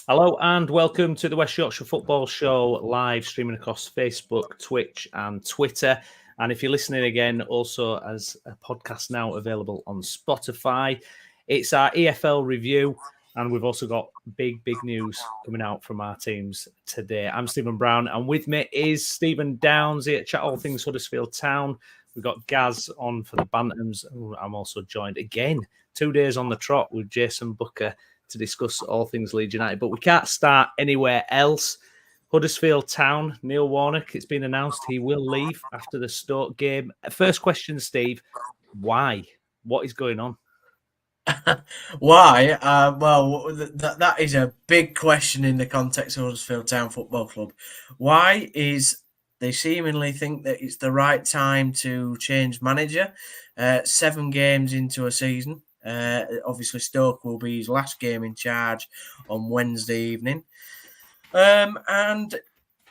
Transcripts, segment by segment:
Hello and welcome to the West Yorkshire Football Show, live streaming across Facebook, Twitch, and Twitter. And if you're listening again, also as a podcast now available on Spotify, it's our EFL review. And we've also got big news coming out from our teams today. I'm Stephen Brown, and with me is Stephen Downs here at Chat All Things Huddersfield Town. We've got Gaz on for the Bantams. I'm also joined again 2 days on the trot with Jason Booker to discuss all things Leeds United. But we can't start anywhere else. Huddersfield Town, Neil Warnock, it's been announced he will leave after the Stoke game. First question, Steve, why? What is going on? Why? That is a big question in the context of Huddersfield Town Football Club. Why is they seemingly think that it's the right time to change manager 7 games into a season. Obviously, Stoke will be his last game in charge on Wednesday evening. And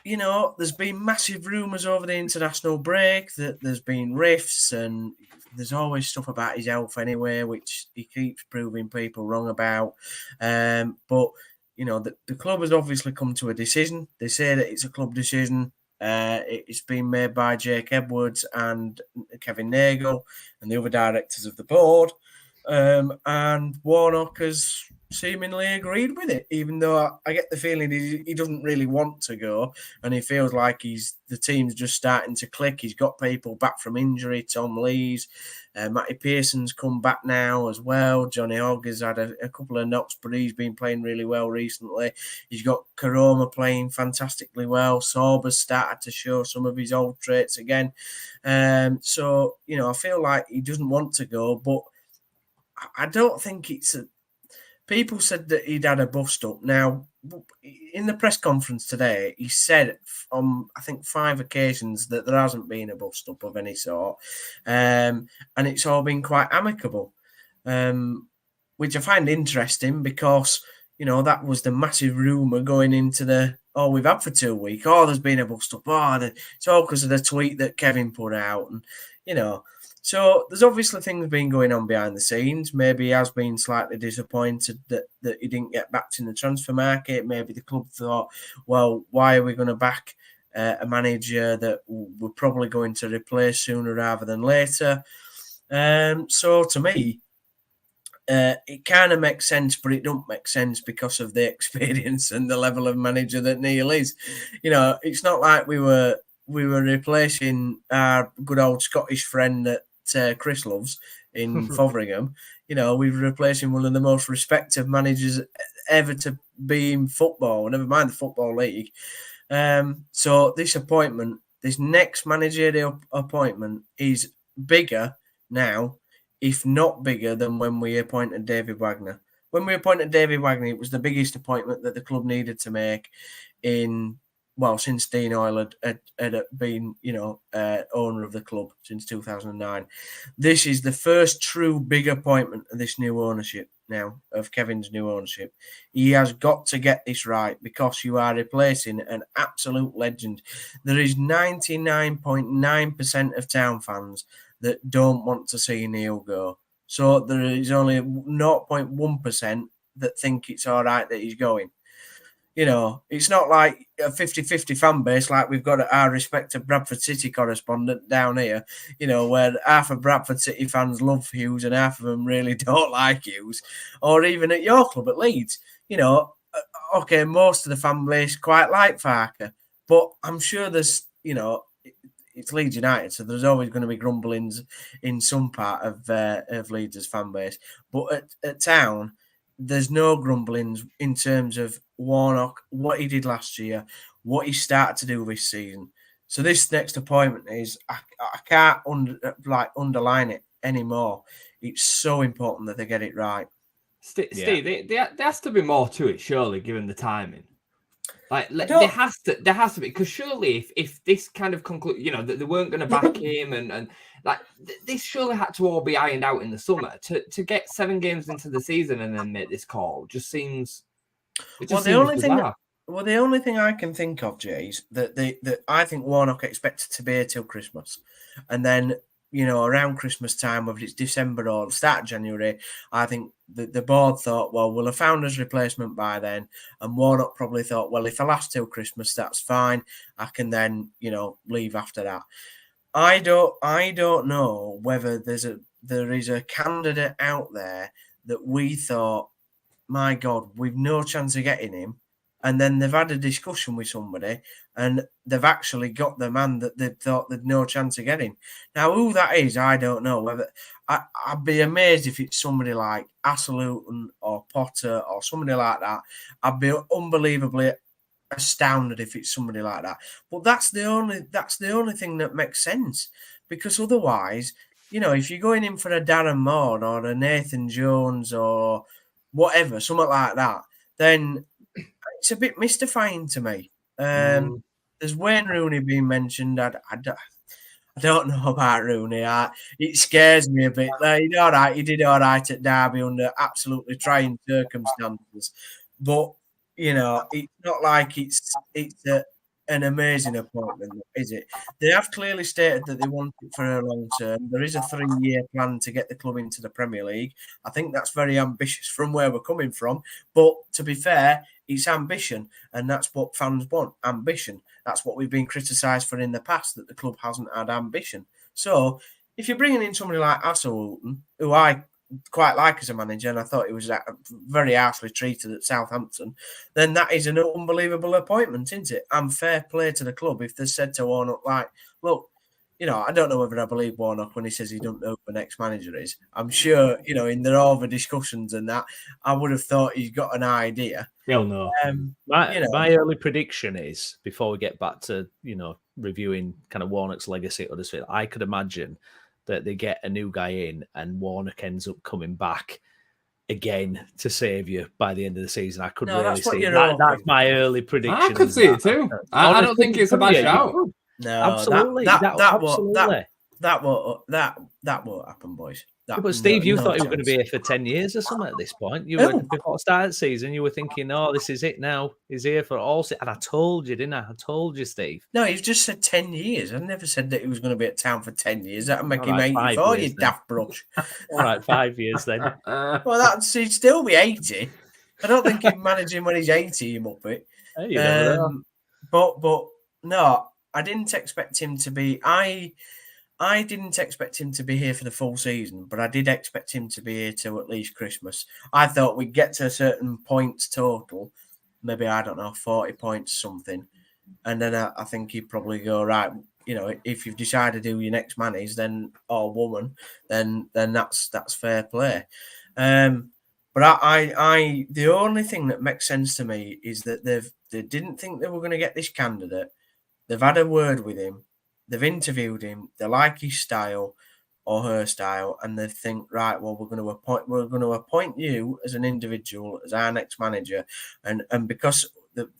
there's been massive rumours over the international break that there's been rifts, and there's always stuff about his health anyway, which he keeps proving people wrong about. But the club has obviously come to a decision. They say that it's a club decision. It's been made by Jake Edwards and Kevin Nagle and the other directors of the board. And Warnock has seemingly agreed with it, even though I get the feeling he doesn't really want to go, and he feels like the team's just starting to click. He's got people back from injury. Tom Lees, Matty Pearson's come back now as well. Johnny Hogg has had a couple of knocks, but he's been playing really well recently. He's got Karoma playing fantastically well. Sorba's started to show some of his old traits again. So I feel like he doesn't want to go, but I don't think it's people said that he'd had a bust up. Now, in the press conference today, he said on, I think, 5 occasions that there hasn't been a bust up of any sort. And it's all been quite amicable, which I find interesting because, that was the massive rumour going into we've had for 2 weeks. There's been a bust up. It's all because of the tweet that Kevin put out. And, so there's obviously things been going on behind the scenes. Maybe he has been slightly disappointed that he didn't get backed in the transfer market. Maybe the club thought, well, why are we going to back a manager that we're probably going to replace sooner rather than later? So to me, it kind of makes sense, but it don't make sense because of the experience and the level of manager that Neil is. It's not like we were replacing our good old Scottish friend that Chris loves in Fotheringham. We were replacing one of the most respected managers ever to be in football, never mind the Football League. So this appointment, this next managerial appointment, is bigger now, if not bigger than when we appointed David Wagner. When we appointed David Wagner, it was the biggest appointment that the club needed to make since Dean Oil had been, owner of the club since 2009. This is the first true big appointment of this new ownership now, of Kevin's new ownership. He has got to get this right because you are replacing an absolute legend. There is 99.9% of Town fans that don't want to see Neil go. So there is only 0.1% that think it's all right that he's going. It's not like a 50-50 fan base like we've got our respected Bradford City correspondent down here, where half of Bradford City fans love Hughes and half of them really don't like Hughes, or even at your club at Leeds. Okay, most of the fan base quite like Farker, but I'm sure there's, it's Leeds United, so there's always going to be grumblings in some part of Leeds' fan base. But at Town, there's no grumblings in terms of Warnock, what he did last year, what he started to do this season. So this next appointment is, I can't underline it anymore. It's so important that they get it right. Steve, there has to be more to it, surely, given the timing. There has to be, because surely if this kind of conclude, that they weren't going to back him and this surely had to all be ironed out in the summer to get 7 games into the season and then make this call just seems. The only thing I can think of, Jay, is that I think Warnock expected to be here till Christmas, and then around Christmas time, whether it's December or the start of January, I think the board thought, well, we'll have found his replacement by then. And Warnock probably thought, well, if I last till Christmas, that's fine. I can then, leave after that. I don't know whether there is a candidate out there that we thought, my God, we've no chance of getting him. And then they've had a discussion with somebody and they've actually got the man that they thought they'd no chance of getting. Now, who that is, I don't know. Whether I'd be amazed if it's somebody like Asselton or Potter or somebody like that. I'd be unbelievably astounded if it's somebody like that. But that's the only thing that makes sense, because otherwise, if you're going in for a Darren Moore or a Nathan Jones or whatever, something like that, then it's a bit mystifying to me. There's Wayne Rooney being mentioned. I don't know about Rooney. It scares me a bit. He did all right at Derby under absolutely trying circumstances, but it's not like it's an amazing appointment, is it? They have clearly stated that they want it for a long term. There is a 3-year plan to get the club into the Premier League. I think that's very ambitious from where we're coming from. But to be fair, it's ambition, and that's what fans want, ambition. That's what we've been criticised for in the past, that the club hasn't had ambition. So if you're bringing in somebody like Asselton, who I quite like as a manager, and I thought he was very harshly treated at Southampton, then that is an unbelievable appointment, isn't it? And fair play to the club if they said to Warnock, like, look, I don't know whether I believe Warnock when he says he don't know who the next manager is. I'm sure, in their over discussions and that, I would have thought he's got an idea. He'll know. My early prediction is, before we get back to, reviewing kind of Warnock's legacy at Huddersfield, I could imagine that they get a new guy in and Warnock ends up coming back again to save you by the end of the season. I could really see that. That's my early prediction. I could see it too. I don't think it's a bad shout. No, absolutely. That won't happen, boys. But Steve, you thought you were going to be here for 10 years or something at this point. You were before the start of the season, you were thinking, "Oh, this is it now. He's here for all." And I told you, didn't I? I told you, Steve. No, you've just said 10 years. I never said that he was going to be at town for 10 years. That'll make him 84, you daft brush. All right, 5 years then. Well, he'd still be 80. I don't think he'd manage him when he's 80, you muppet. Hey, but no, I didn't expect him to be. I didn't expect him to be here for the full season, but I did expect him to be here till at least Christmas. I thought we'd get to a certain points total, maybe, I don't know, 40 points something. And then I think he'd probably go, right, if you've decided who your next man is, then, or woman, then that's fair play. But I the only thing that makes sense to me is that they didn't think they were going to get this candidate. They've had a word with him. They've interviewed him. They like his style or her style, and they think, right, well, we're going to appoint you as an individual as our next manager, and because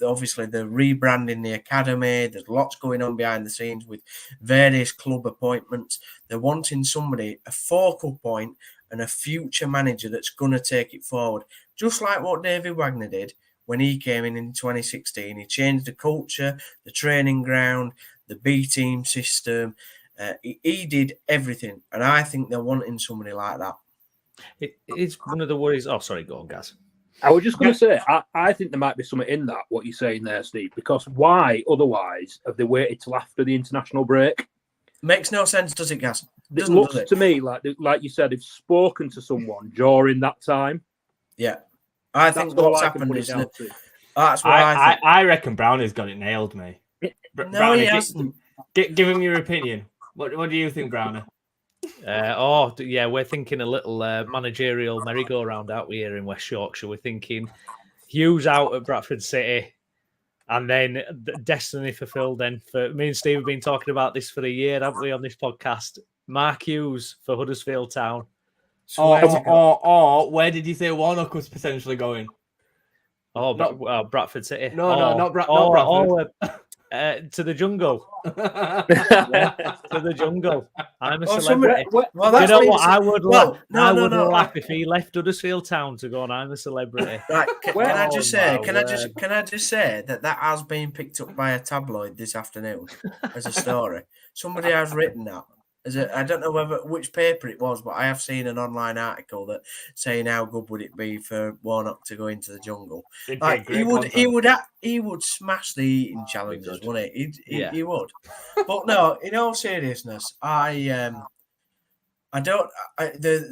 obviously they're rebranding the academy. There's lots going on behind the scenes with various club appointments. They're wanting somebody, a focal point, and a future manager that's going to take it forward, just like what David Wagner did when he came in 2016. He changed the culture, the training ground, the B team system. He did everything, and I think they're wanting somebody like that. It's one of the worries. Oh, sorry, go on, Gaz. I was just going to say, I think there might be something in that, what you're saying there, Steve, because why otherwise have they waited till after the international break? Makes no sense, does it, Gaz? It looks to me like you said, they've spoken to someone during that time. Yeah. I think what's happened is that's what I reckon Brownie's got it nailed, mate. No, he hasn't. Give him your opinion. What do you think, Brownie? We're thinking a little managerial merry-go-round out here in West Yorkshire. We're thinking Hughes out at Bradford City, and then destiny fulfilled. Then for me and Steve have been talking about this for a year, haven't we, on this podcast? Mark Hughes for Huddersfield Town. Or where did you say Warnock was potentially going? Bradford City. Not Bradford. To the jungle. To the jungle. I'm a celebrity. You know what? I would laugh if he left Huddersfield Town to go on I'm a Celebrity. Right, can I just say that has been picked up by a tabloid this afternoon as a story. Somebody has written that. I don't know which paper it was, but I have seen an online article that saying how good would it be for Warnock to go into the jungle. Like he would smash the eating challenges, wouldn't he? He would. But no, in all seriousness, they're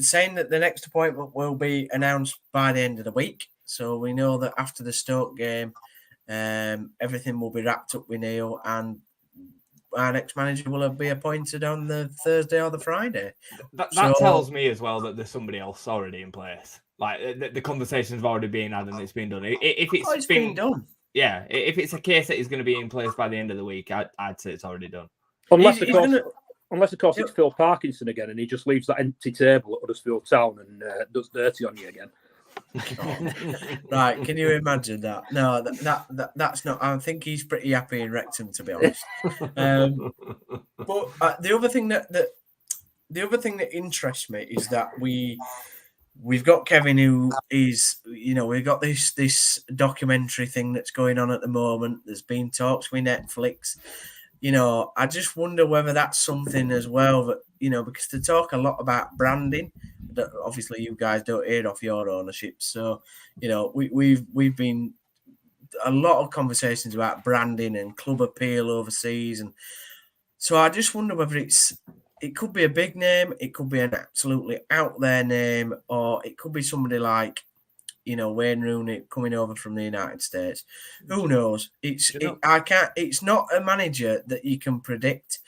saying that the next appointment will be announced by the end of the week. So we know that after the Stoke game, everything will be wrapped up with Neil, and our next manager will be appointed on the Thursday or the Friday. That tells me as well that there's somebody else already in place. Like the conversation's already been had and it's been done. If it's been done, yeah. If it's a case that he's going to be in place by the end of the week, I'd say it's already done. Unless of course it's Phil Parkinson again, and he just leaves that empty table at Huddersfield Town and does dirty on you again. Right, can you imagine that? No, that's not. I think he's pretty happy in Wrexham, to be honest. But the other thing that interests me is that we've got Kevin, who is, we've got this documentary thing that's going on at the moment. There's been talks with Netflix. I just wonder whether that's something as well that, because they talk a lot about branding that obviously you guys don't hear off your ownership. So, we've been a lot of conversations about branding and club appeal overseas. And so I just wonder whether it could be a big name, it could be an absolutely out there name, or it could be somebody like, Wayne Rooney coming over from the United States. Who knows? It's not a manager that you can predict.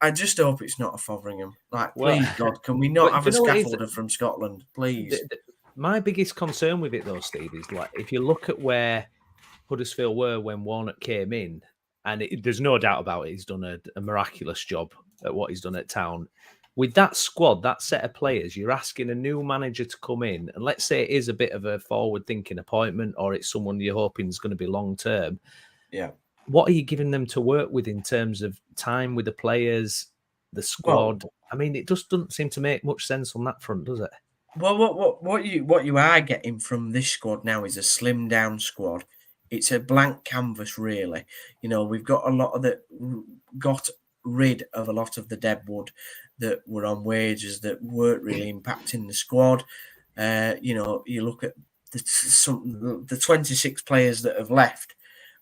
I just hope it's not a Fotheringham. Please, God, can we not have a scaffolder from Scotland, please? My biggest concern with it, though, Steve, is if you look at where Huddersfield were when Warnock came in, and there's no doubt about it, he's done a miraculous job at what he's done at Town. With that squad, that set of players, you're asking a new manager to come in, and let's say it is a bit of a forward-thinking appointment, or it's someone you're hoping is going to be long-term. Yeah. What are you giving them to work with in terms of time with the players, the squad? Well, it just doesn't seem to make much sense on that front, does it? Well, what you are getting from this squad now is a slimmed-down squad. It's a blank canvas, really. We've got got rid of a lot of the deadwood that were on wages that weren't really impacting the squad. You look at the 26 players that have left.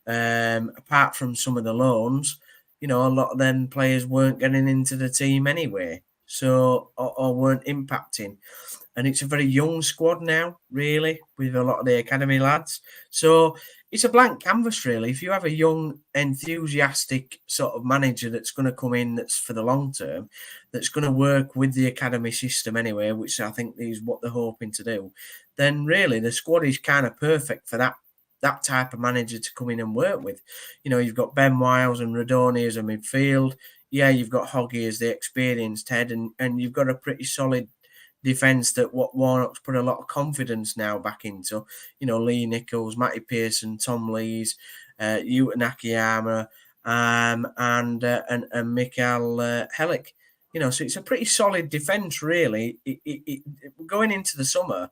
Apart from some of the loans, a lot of them players weren't getting into the team anyway, so or weren't impacting. And it's a very young squad now, really, with a lot of the academy lads. So it's a blank canvas, really. If you have a young, enthusiastic sort of manager that's going to come in, that's for the long term, that's going to work with the academy system anyway, which I think is what they're hoping to do, then really the squad is kind of perfect for that type of manager to come in and work with. You've got Ben Wiles and Radoni as a midfield. Yeah, you've got Hoggy as the experienced head, and you've got a pretty solid defence that what Warnock's put a lot of confidence now back into. Lee Nichols, Matty Pearson, Tom Lees, Yuta Nakayama, and Mikael Hellick. So it's a pretty solid defence, really. Going into the summer,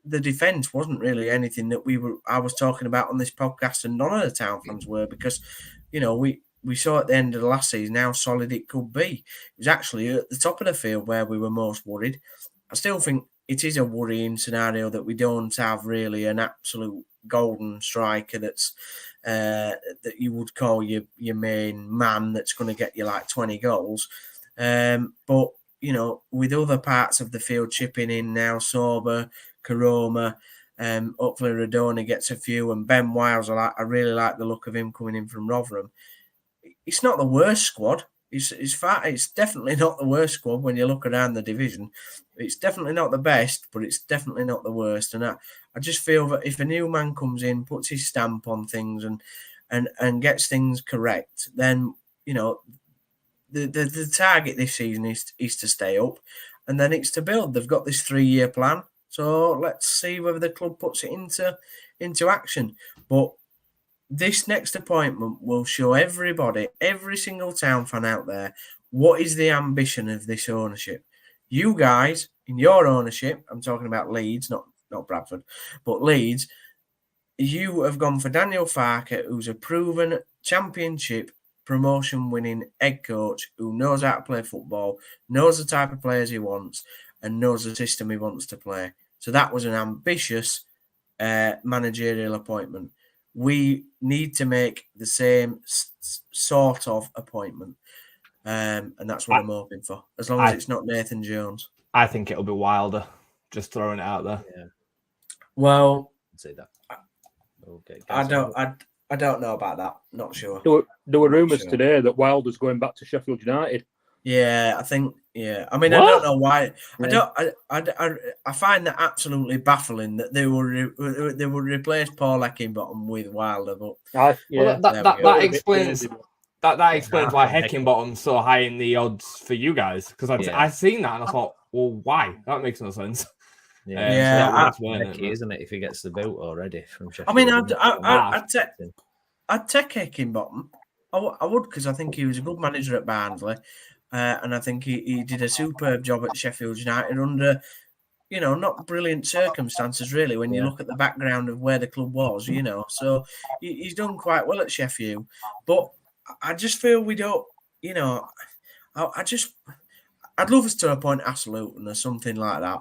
the defence wasn't really anything that I was talking about on this podcast, and none of the Town fans were, because we saw at the end of the last season how solid it could be. It was actually at the top of the field where we were most worried. I still think it is a worrying scenario that we don't have really an absolute golden striker that's that you would call your main man that's going to get you like 20 goals. But with other parts of the field chipping in now, Sober, Karoma, hopefully Radoni gets a few, and Ben Wiles, I really like the look of him coming in from Rotherham. It's not the worst squad. It's definitely not the worst squad when you look around the division. It's definitely not the best, but it's definitely not the worst. And I just feel that if a new man comes in, puts his stamp on things and gets things correct, then the target this season is to stay up, and then it's to build. They've got this 3-year plan, so let's see whether the club puts it into action. But this next appointment will show everybody, every single Town fan out there, what is the ambition of this ownership. You guys, in your ownership, I'm talking about Leeds, not Bradford, but Leeds, you have gone for Daniel Farke, who's a proven championship promotion-winning head coach who knows how to play football, knows the type of players he wants, and knows the system he wants to play. So that was an ambitious managerial appointment. We need to make the same sort of appointment. And that's what I'm hoping for, as long as it's not Nathan Jones. I think it'll be Wilder. Just throwing it out there. Yeah. Well, I'd say that. Okay. I don't know about that. Not sure. There were rumours today that Wilder's going back to Sheffield United. Yeah, I think. Yeah, I mean, what? I don't know why. Yeah. I find that absolutely baffling that they would replace Paul Heckingbottom with Wilder. But that explains. That explains why Heckingbottom's so high in the odds for you guys. Because I seen that and I thought, well, why? That makes no sense. Yeah, isn't it? If he gets the vote already from Sheffield. I mean, I'd take Heckingbottom. I would, because I think he was a good manager at Barnsley, and I think he did a superb job at Sheffield United under, not brilliant circumstances really. When you look at the background of where the club was, so he's done quite well at Sheffield. But I just feel we don't, I'd love us to appoint Asluton or something like that.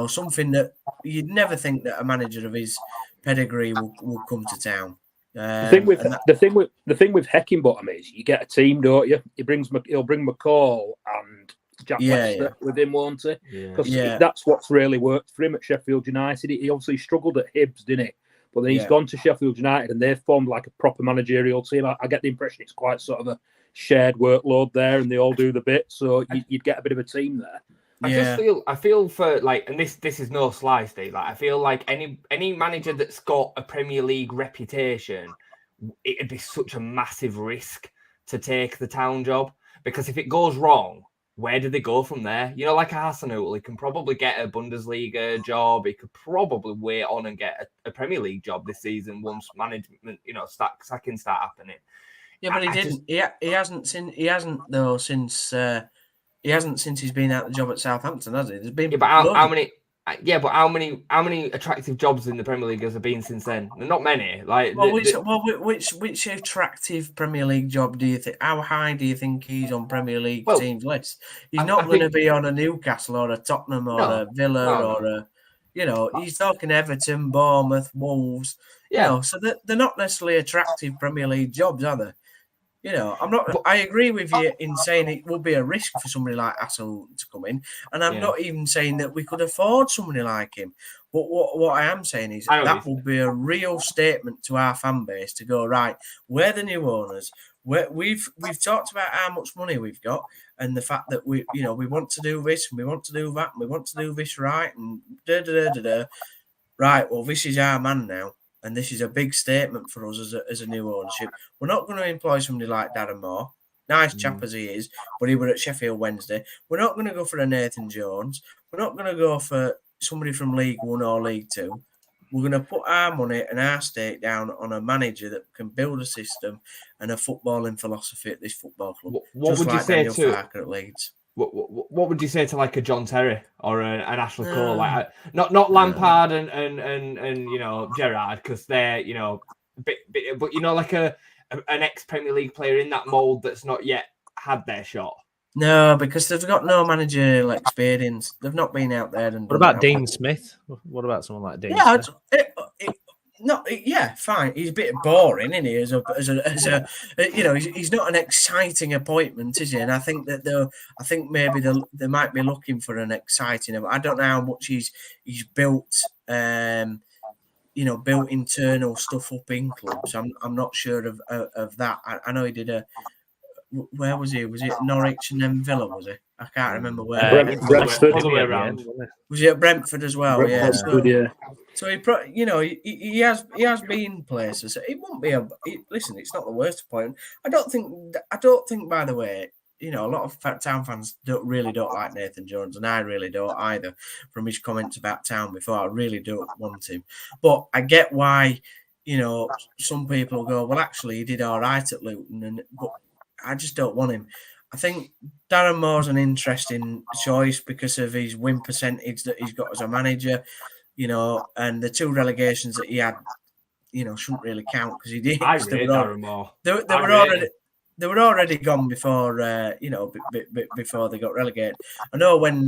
Something that you'd never think that a manager of his pedigree will come to town. The thing with Heckingbottom is you get a team, don't you? He'll bring McCall and Jack Lester with him, won't he? Because that's what's really worked for him at Sheffield United. He obviously struggled at Hibs, didn't he? But then he's gone to Sheffield United and they've formed like a proper managerial team. I get the impression it's quite sort of a shared workload there, and they all do the bit, so you'd get a bit of a team there. I feel for and this is no sly, Steve. I feel like any manager that's got a Premier League reputation, it'd be such a massive risk to take the Town job, because if it goes wrong, where do they go from there? Like a Hasenhüttl, he can probably get a Bundesliga job. He could probably wait on and get a Premier League job this season once management, sackings start happening. Yeah, but he didn't. He hasn't since he's been out the job at Southampton, has he? There's been how many? Yeah, but how many attractive jobs in the Premier League has there been since then? Not many. Which attractive Premier League job do you think? How high do you think he's on Premier League teams list? He's not going to be on a Newcastle or a Tottenham or a Villa or a. He's talking Everton, Bournemouth, Wolves. So they're not necessarily attractive Premier League jobs, are they? I agree with you in saying it would be a risk for somebody like Hassel to come in, and I'm not even saying that we could afford somebody like him. But what I am saying is that will be a real statement to our fan base to go, right, we're the new owners. We've talked about how much money we've got and the fact that we want to do this and we want to do that and we want to do this right and right. Well, this is our man now. And this is a big statement for us as a new ownership. We're not going to employ somebody like Darren Moore, nice chap as he is, but he was at Sheffield Wednesday. We're not going to go for a Nathan Jones. We're not going to go for somebody from League One or League Two. We're going to put our money and our stake down on a manager that can build a system and a footballing philosophy at this football club. What would you say Daniel Farker at Leeds? What would you say to like a John Terry or an Ashley Cole? Like not Lampard and Gerrard, because they're but like an ex Premier League player in that mould that's not yet had their shot. No, because they've got no managerial experience. They've not been out there. And what about Dean Smith? What about someone like Dean Smith? Fine. He's a bit boring, isn't he? As a he's not an exciting appointment, is he? And I think that maybe they might be looking for an exciting. I don't know how much he's built. Built internal stuff up in clubs. I'm not sure of that. I know he did a. Where was he? Was it Norwich and then Villa? Was he? I can't remember where. Brentford. Was he at Brentford as well? Brentford, So he has been places. It won't be listen. It's not the worst point. I don't think. By the way, a lot of Town fans don't like Nathan Jones, and I really don't either. From his comments about Town before, I really don't want him. But I get why. Some people will go, well, actually, he did all right at Luton, but I just don't want him. I think Darren Moore's an interesting choice because of his win percentage that he's got as a manager, and the two relegations that he had, shouldn't really count because he did. I rate Darren Moore. They were already. they were already gone before before they got relegated. I know when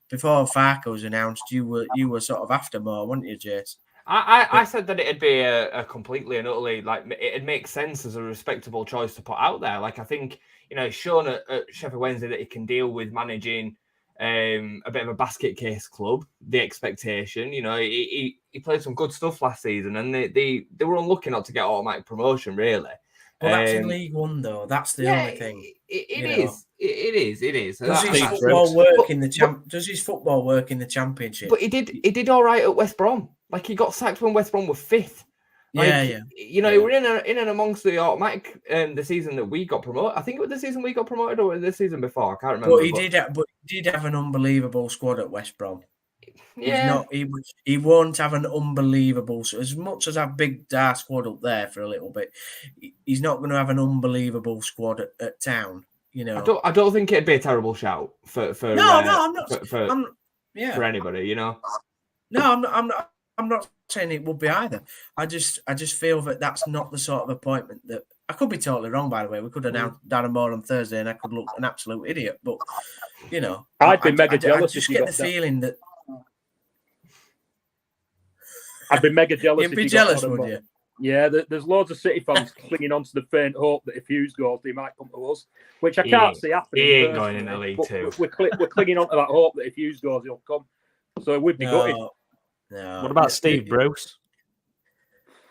before Farke was announced, you were sort of after more, weren't you, Jace? I said that it'd be a completely and utterly, like, it'd make sense as a respectable choice to put out there. Like, I think, it's shown at Sheffield Wednesday that he can deal with managing a bit of a basket case club. The expectation, he played some good stuff last season, and they were unlucky not to get automatic promotion, really. Well, that's in League One, though. That's the only thing. It is. Does his football work in the Championship? But he did all right at West Brom. Like, he got sacked when West Brom were 5th. Like, we're in and amongst the automatic the season that we got promoted. I think it was the season we got promoted, or the season before. I can't remember. But he did have an unbelievable squad at West Brom. Yeah, he won't have an unbelievable. As much as our big dark squad up there for a little bit, he's not going to have an unbelievable squad at Town. I don't think it'd be a terrible shout for I'm not for anybody. No, I'm not saying it would be either. I just feel that that's not the sort of appointment that I could be totally wrong. By the way, we could announce Darren Moore on Thursday, and I could look an absolute idiot. But I'd be mega jealous. I just get the feeling that I'd be mega jealous. You'd be jealous, would you? Yeah, there's loads of City fans clinging on to the faint hope that if Hughes goes, they might come to us, which I can't see happening. He ain't going in the League Two. We're clinging on to that hope that if Hughes goes, he'll come. So it would be gutted. No. What about Steve Bruce?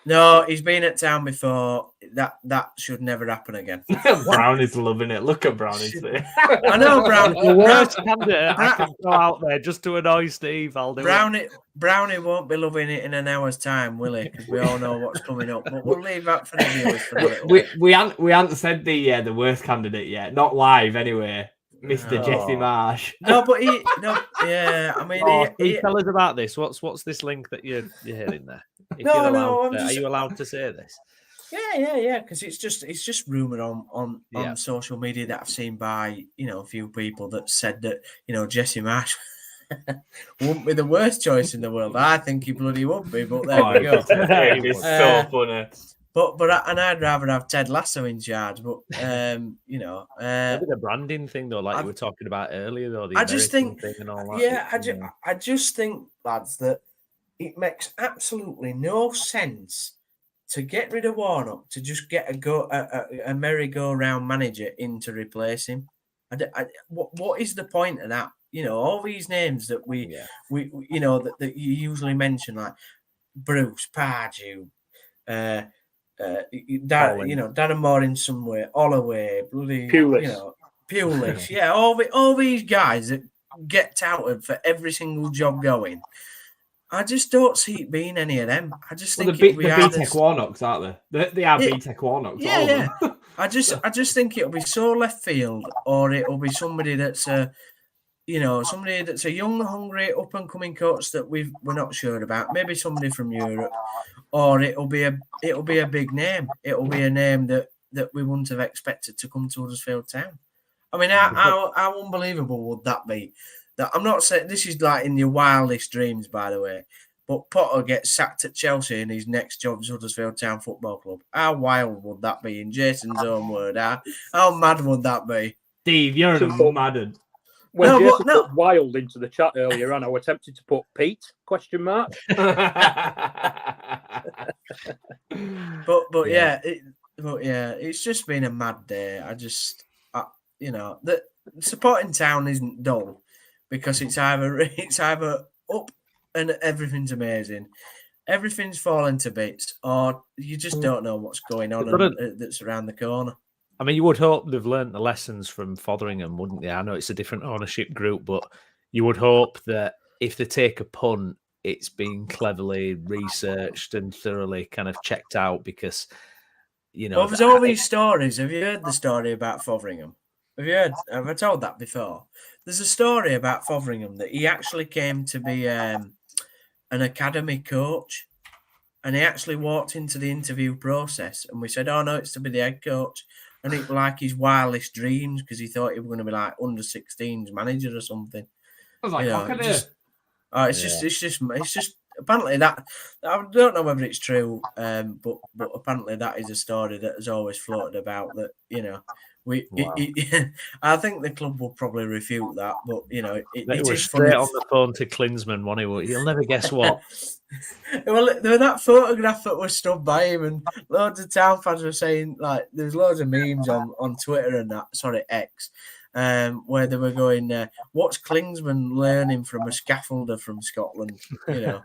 No, he's been at Town before. That should never happen again. Brown is loving it. Look at Brownie's there. I know Brown. The worst candidate I can go out there just to annoy Steve. I'll do it. Brownie won't be loving it in an hour's time, will he? Because we all know what's coming up. But we'll leave that for the viewers for a little bit. We haven't said the worst candidate yet. Not live anyway. Mr. Jesse Marsh. No, but I mean, he tell us about this. What's this link that you're hearing there? Are you allowed to say this? Yeah. Because it's just rumor on social media that I've seen by a few people that said that Jesse Marsh wouldn't be the worst choice in the world. I think he bloody would be, but there we go. It's so funny. But I'd rather have Ted Lasso in charge. But maybe the branding thing though, like you were talking about earlier, though. I just think thing and all that. Yeah, I just think, lads, that it makes absolutely no sense to get rid of Warnock to just get a merry-go-round manager in to replace him. What is the point of that? All these names that we that you usually mention, like Bruce, Pardew, Darren Moore in some way, Holloway, bloody Pulis, yeah, all these guys that get touted for every single job going. I just don't see it being any of them. I just think the BTEC Warnocks, aren't they? They are BTEC Warnocks. Yeah. I just think it'll be so left field, or it'll be somebody that's a young, hungry, up and coming coach that we're not sure about. Maybe somebody from Europe, or it'll be a big name. It'll be a name that we wouldn't have expected to come to Huddersfield Town. I mean, how unbelievable would that be? That I'm not saying this is like in your wildest dreams, by the way. But Potter gets sacked at Chelsea and his next job's Huddersfield Town Football Club. How wild would that be, in Jason's own word? How mad would that be? Steve, you're mad. When Jason put wild into the chat earlier on, I was tempted to put Pete ? But it's just been a mad day. The supporting Town isn't dull because it's either up and everything's amazing, everything's falling to bits, or you just don't know what's going on that's around the corner. I mean, you would hope they've learnt the lessons from Fotheringham, wouldn't they? I know it's a different ownership group, but you would hope that if they take a punt, it's been cleverly researched and thoroughly kind of checked out because, Well, there's all these stories. Have you heard the story about Fotheringham? Have I told that before? There's a story about Fotheringham that he actually came to be an academy coach, and he actually walked into the interview process and we said, oh no, it's to be the head coach. And it was like his wildest dreams because he thought he was going to be like under 16s manager or something. I was like, it's just apparently that I don't know whether it's true, but apparently that is a story that has always floated about that. I think the club will probably refute that, but it was is straight funny. on the phone to Klinsmann, wasn't he? You'll never guess what. Well, there was that photograph that was stood by him, and loads of Town fans were saying, like, there's loads of memes on Twitter and that, X, where they were going, what's Klinsmann learning from a scaffolder from Scotland? When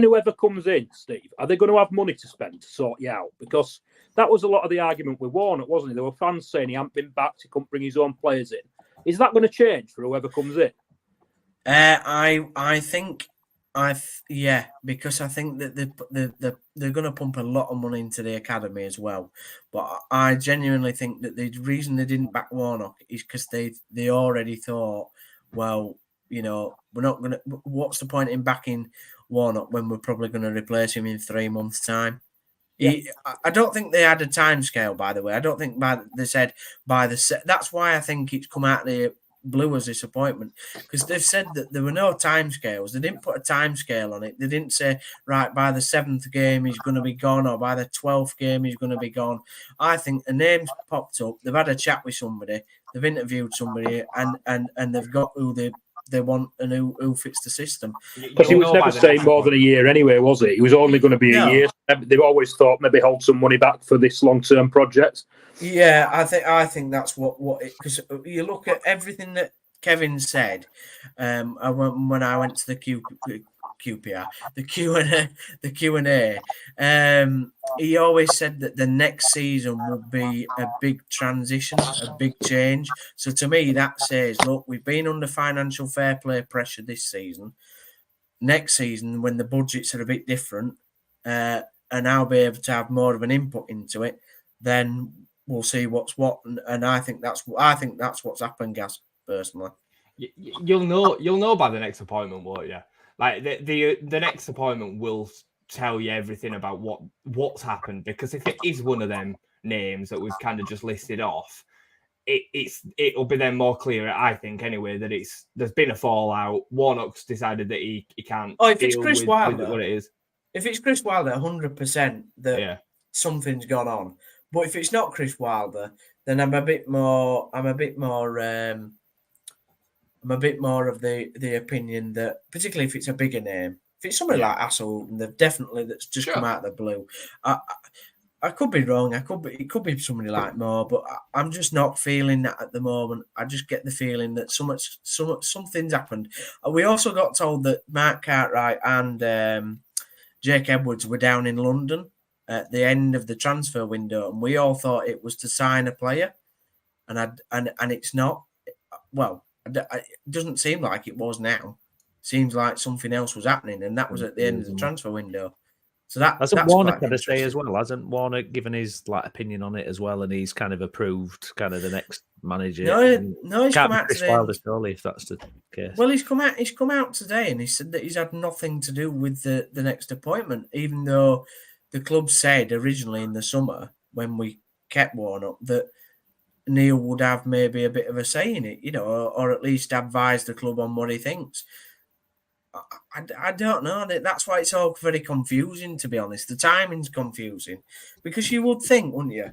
whoever comes in, Steve, are they going to have money to spend to sort you out? Because that was a lot of the argument with Warnock, wasn't it? There were fans saying he hadn't been backed, he couldn't bring his own players in. Is that going to change for whoever comes in? I think, because I think that they're going to pump a lot of money into the academy as well. But I genuinely think that the reason they didn't back Warnock is because they already thought, well, we're not going to. What's the point in backing Warnock when we're probably going to replace him in 3 months' time? Yeah. I don't think they had a time scale, by the way. I don't think they said by the. That's why I think it's come out of the blue as disappointment, because they've said that there were no time scales. They didn't put a time scale on it. They didn't say, right, by the 7th game he's going to be gone, or by the 12th game he's going to be gone. I think a name's popped up. They've had a chat with somebody. They've interviewed somebody, and they've got who they want and who fits the system. Because he was never staying more than a year anyway, was he? He was only going to be a year. They've always thought maybe hold some money back for this long-term project. Yeah, I think that's what because you look at everything that Kevin said. When I went to the QPR, the Q&A, he always said that the next season will be a big transition, a big change. So to me, that says, look, we've been under financial fair play pressure this season. Next season, when the budgets are a bit different, and I'll be able to have more of an input into it, then we'll see what's what. And I think that's what's happened, Gaz, personally. You'll know by the next appointment, won't you? Like the next appointment will tell you everything about what's happened, because if it is one of them names that we've kind of just listed off, it'll be then more clear, I think, anyway, that there's been a fallout. Warnock's decided that he can't. Oh, if it's Chris Wilder, what it is. If it's Chris Wilder, 100% that something's gone on. But if it's not Chris Wilder, then I'm a bit more of the opinion that, particularly if it's a bigger name, if it's somebody like Hassel, that's just come out of the blue. I could be wrong. It could be somebody like Moore, but I'm just not feeling that at the moment. I just get the feeling that something's happened. We also got told that Mark Cartwright and Jake Edwards were down in London at the end of the transfer window, and we all thought it was to sign a player, and it's not. Well, it doesn't seem like it was now. Seems like something else was happening, and that was at the end of the transfer window. So that's Warnock had to say as well. Hasn't Warnock given his opinion on it as well, and he's kind of approved kind of the next manager? No, he's come out Chris today. Wilder, surely, if that's the case. Well, he's come out today, and he said that he's had nothing to do with the next appointment, even though the club said originally in the summer when we kept Warnock that Neil would have maybe a bit of a say in it, or at least advise the club on what he thinks. I don't know. That's why it's all very confusing, to be honest. The timing's confusing, because you would think, wouldn't you?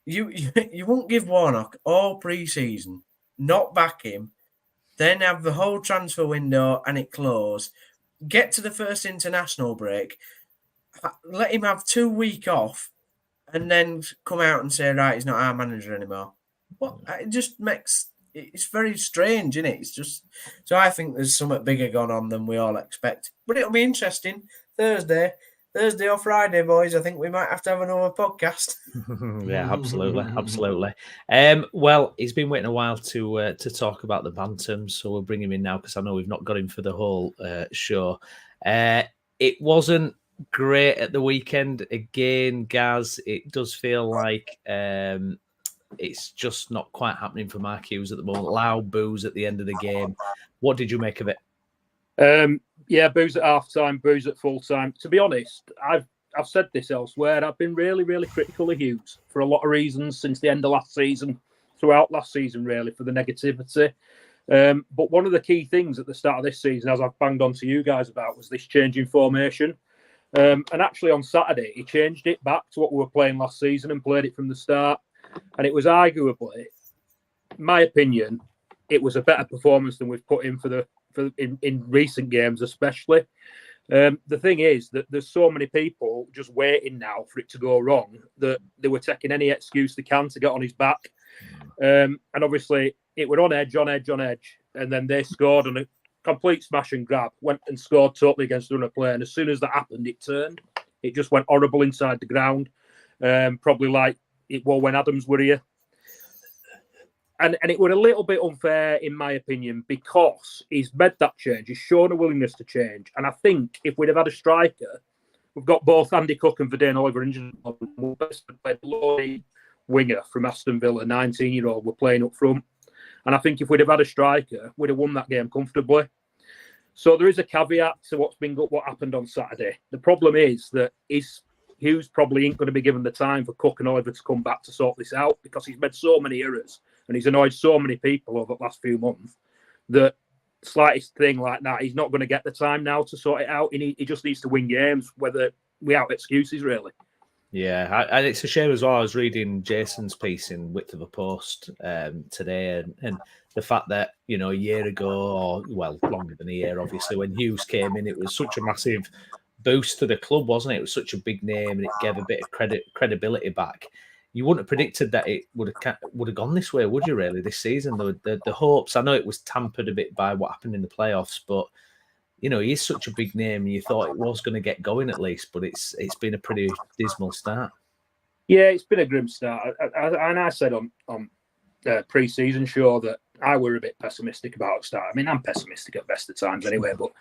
You wouldn't give Warnock all pre-season, not back him, then have the whole transfer window and it close, get to the first international break, let him have 2 weeks off, and then come out and say, right, he's not our manager anymore. Well, it just makes... It's very strange, isn't it? It's just... So I think there's something bigger going on than we all expect. But it'll be interesting. Thursday or Friday, boys. I think we might have to have another podcast. Yeah, absolutely. Well, he's been waiting a while to talk about the Bantams, so we'll bring him in now because I know we've not got him for the whole show. It wasn't great at the weekend. Again, Gaz, it does feel like... it's just not quite happening for Mark Hughes at the moment. Loud boos at the end of the game. What did you make of it? Boos at half-time, boos at full-time. To be honest, I've said this elsewhere. I've been really, really critical of Hughes for a lot of reasons since the end of last season, throughout last season, really, for the negativity. But one of the key things at the start of this season, as I've banged on to you guys about, was this change in formation. And actually on Saturday, he changed it back to what we were playing last season and played it from the start. And it was arguably, in my opinion, it was a better performance than we've put in in recent games, especially. The thing is that there's so many people just waiting now for it to go wrong that they were taking any excuse they can to get on his back. And obviously, it were on edge. And then they scored on a complete smash and grab, went and scored totally against another player. And as soon as that happened, it turned. It just went horrible inside the ground. Probably like it was when Adams were here. And it was a little bit unfair, in my opinion, because he's made that change. He's shown a willingness to change. And I think if we'd have had a striker, we've got both Andy Cook and Verdane Oliver injured. We'll play the winger from Aston Villa, 19-year-old, we're playing up front. And I think if we'd have had a striker, we'd have won that game comfortably. So there is a caveat to what happened on Saturday. The problem is that Hughes probably ain't going to be given the time for Cook and Oliver to come back to sort this out, because he's made so many errors and he's annoyed so many people over the last few months that slightest thing like that, he's not going to get the time now to sort it out. He just needs to win games, without excuses, really. Yeah, and it's a shame as well. I was reading Jason's piece in Width of a Post today, and the fact that, a year ago, or longer than a year, obviously, when Hughes came in, it was such a massive boost to the club, wasn't it? It was such a big name, and it gave a bit of credibility back. You wouldn't have predicted that it would have gone this way, would you? Really, this season, the hopes. I know it was tampered a bit by what happened in the playoffs, but he is such a big name. You thought it was going to get going at least, but it's been a pretty dismal start. Yeah, it's been a grim start. And I said on pre-season show that I were a bit pessimistic about the start. I mean, I'm pessimistic at best of times anyway, but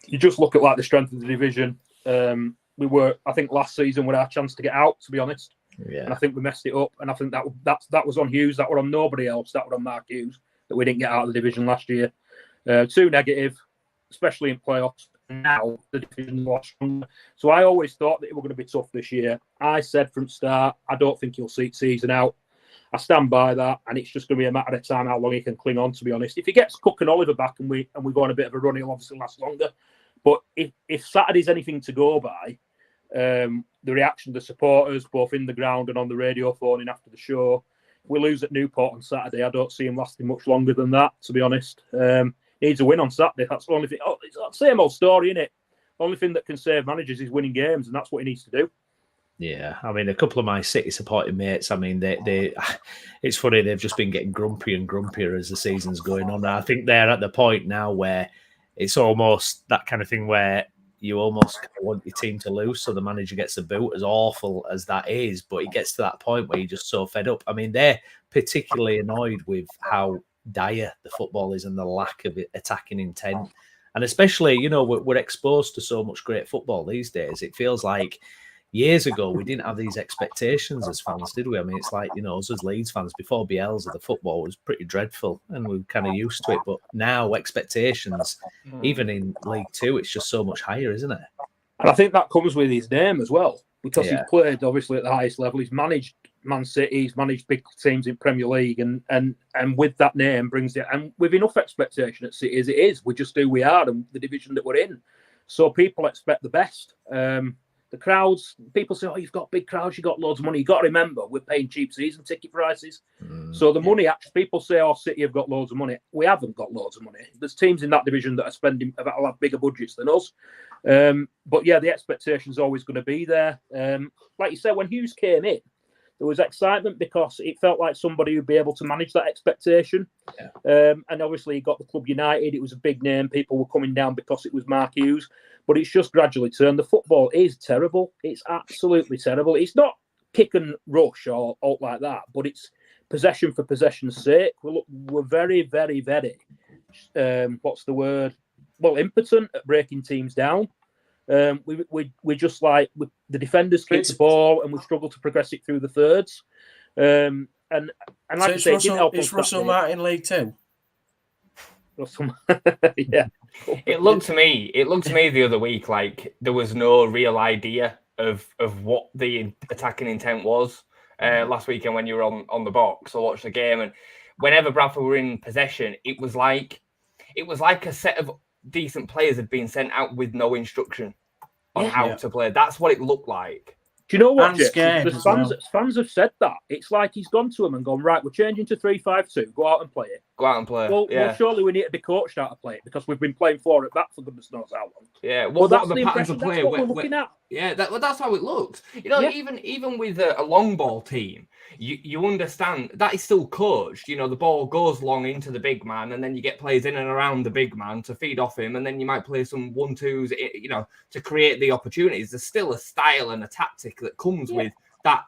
you just look at the strength of the division. I think last season was our chance to get out, to be honest. Yeah. And I think we messed it up. And I think that was on Hughes. That were on nobody else. That were on Mark Hughes, that we didn't get out of the division last year. Too negative, especially in playoffs. Now the division is a lot stronger. So I always thought that it was going to be tough this year. I said from start, I don't think he'll see season out. I stand by that, and it's just going to be a matter of time how long he can cling on, to be honest. If he gets Cook and Oliver back and we go on a bit of a run, he'll obviously last longer. But if Saturday's anything to go by, the reaction of the supporters, both in the ground and on the radio phoning after the show, if we lose at Newport on Saturday, I don't see him lasting much longer than that, to be honest. Needs a win on Saturday. That's the only thing. Oh, it's the same old story, isn't it? The only thing that can save managers is winning games, and that's what he needs to do. Yeah, I mean, a couple of my City supporting mates, I mean, they it's funny, they've just been getting grumpier and grumpier as the season's going on. And I think they're at the point now where it's almost that kind of thing where you almost want your team to lose so the manager gets a boot, as awful as that is. But it gets to that point where you're just so fed up. I mean, they're particularly annoyed with how dire the football is and the lack of attacking intent. And especially, we're exposed to so much great football these days. It feels like years ago, we didn't have these expectations as fans, did we? I mean, it's like, us as Leeds fans, before Bielsa, the football was pretty dreadful and we were kind of used to it. But now expectations, even in League Two, it's just so much higher, isn't it? And I think that comes with his name as well, because he's played, obviously, at the highest level. He's managed Man City, he's managed big teams in Premier League, and with that name brings it, and with enough expectation at City as it is, we're just who we are and the division that we're in. So people expect the best. The crowds, people say, you've got big crowds, you've got loads of money. You've got to remember, we're paying cheap season ticket prices. So the money, actually, people say, City have got loads of money. We haven't got loads of money. There's teams in that division that are spending, that'll have bigger budgets than us. But yeah, the expectation is always going to be there. Like you said, when Hughes came in, there was excitement because it felt like somebody would be able to manage that expectation. And obviously, he got the club united. It was a big name. People were coming down because it was Mark Hughes. But it's just gradually turned. The football is terrible. It's absolutely terrible. It's not kick and rush or alt like that, but it's possession for possession's sake. We're very, very, very, what's the word? Well, impotent at breaking teams down. We just like the defenders keep the ball and we struggle to progress it through the thirds. And like I say, it's Russell Martin League Two. Yeah. It looked to me the other week like there was no real idea of what the attacking intent was. Last weekend when you were on the box, I watched the game, and whenever Bradford were in possession, it was like a set of decent players had been sent out with no instruction on how to play. That's what it looked like. Do you know what, Jake? The fans have said that. It's like he's gone to them and gone, right, we're changing to 3-5-2. Go out and play it. Well, surely we need to be coached how to play it because we've been playing 4 at back for goodness knows how long. Yeah, what are the patterns of play? That's what we're looking at. Yeah, that's how it looks. You know, even with a long ball team, you understand that is still coached. You know, the ball goes long into the big man, and then you get players in and around the big man to feed off him, and then you might play some 1-2s, you know, to create the opportunities. There's still a style and a tactic that comes with that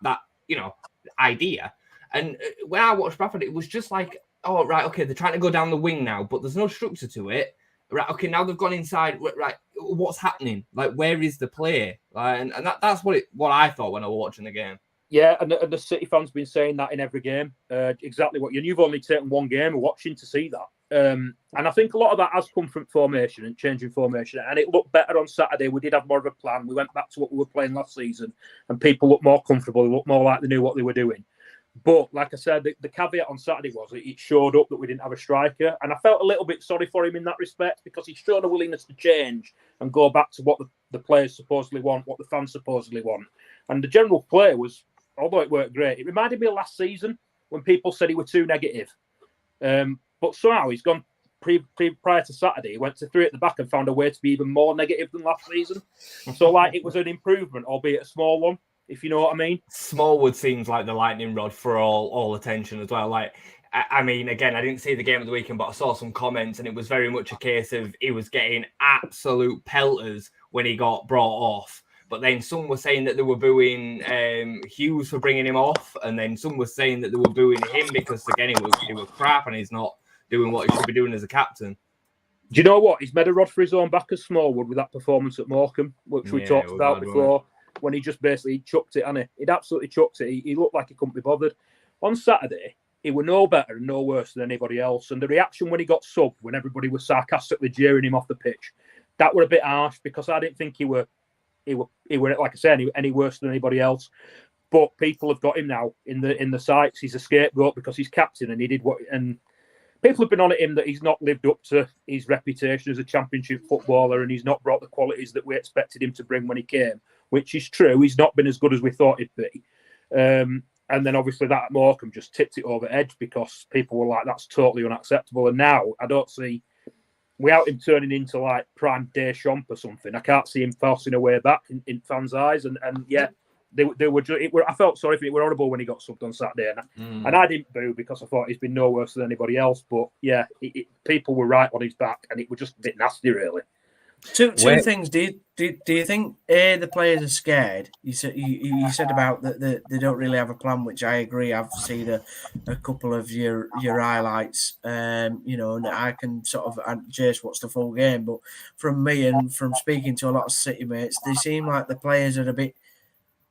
you know, idea. And when I watched Bradford, it was just like, oh, right, okay, they're trying to go down the wing now, but there's no structure to it. Right, okay, now they've gone inside. Right, what's happening? Like, where is the play? And that's what I thought when I was watching the game. Yeah, and the City fans been saying that in every game. Exactly what you've only taken one game of watching to see that. And I think a lot of that has come from formation and changing formation. And it looked better on Saturday. We did have more of a plan. We went back to what we were playing last season, and people looked more comfortable. They looked more like they knew what they were doing. But like I said, the caveat on Saturday was it showed up that we didn't have a striker. And I felt a little bit sorry for him in that respect because he's shown a willingness to change and go back to what the players supposedly want, what the fans supposedly want. And the general play was, although it worked great, it reminded me of last season when people said he was too negative. But somehow he's gone prior to Saturday, he went to 3 at the back and found a way to be even more negative than last season. So like it was an improvement, albeit a small one. If you know what I mean. Smallwood seems like the lightning rod for all attention as well. Like, I mean, again, I didn't see the game of the weekend, but I saw some comments, and it was very much a case of he was getting absolute pelters when he got brought off. But then some were saying that they were booing Hughes for bringing him off, and then some were saying that they were booing him because, again, he was crap and he's not doing what he should be doing as a captain. Do you know what? He's made a rod for his own back as Smallwood with that performance at Morecambe, which we talked about before. When he just basically chucked it, and he'd absolutely chucked it. He looked like he couldn't be bothered. On Saturday, he were no better and no worse than anybody else. And the reaction when he got subbed, when everybody was sarcastically jeering him off the pitch, that were a bit harsh because I didn't think he were like I said, any worse than anybody else. But people have got him now in the sights. He's a scapegoat because he's captain and he did what. And people have been on at him that he's not lived up to his reputation as a championship footballer and he's not brought the qualities that we expected him to bring when he came. Which is true. He's not been as good as we thought he'd be. And then obviously that at Morecambe just tipped it over edge because people were like, that's totally unacceptable. And now I don't see, without him turning into like prime Deschamps or something, I can't see him forcing a way back in fans' eyes. And yeah, they were. I felt sorry for him. It were horrible when he got subbed on Saturday. And I didn't boo because I thought he's been no worse than anybody else. But yeah, people were right on his back and it was just a bit nasty, really. Two things. Do you think the players are scared? You said about that they don't really have a plan, which I agree. I've seen a couple of your highlights, you know, and I can sort of Jace watch the full game. But from me and from speaking to a lot of City mates, they seem like the players are a bit,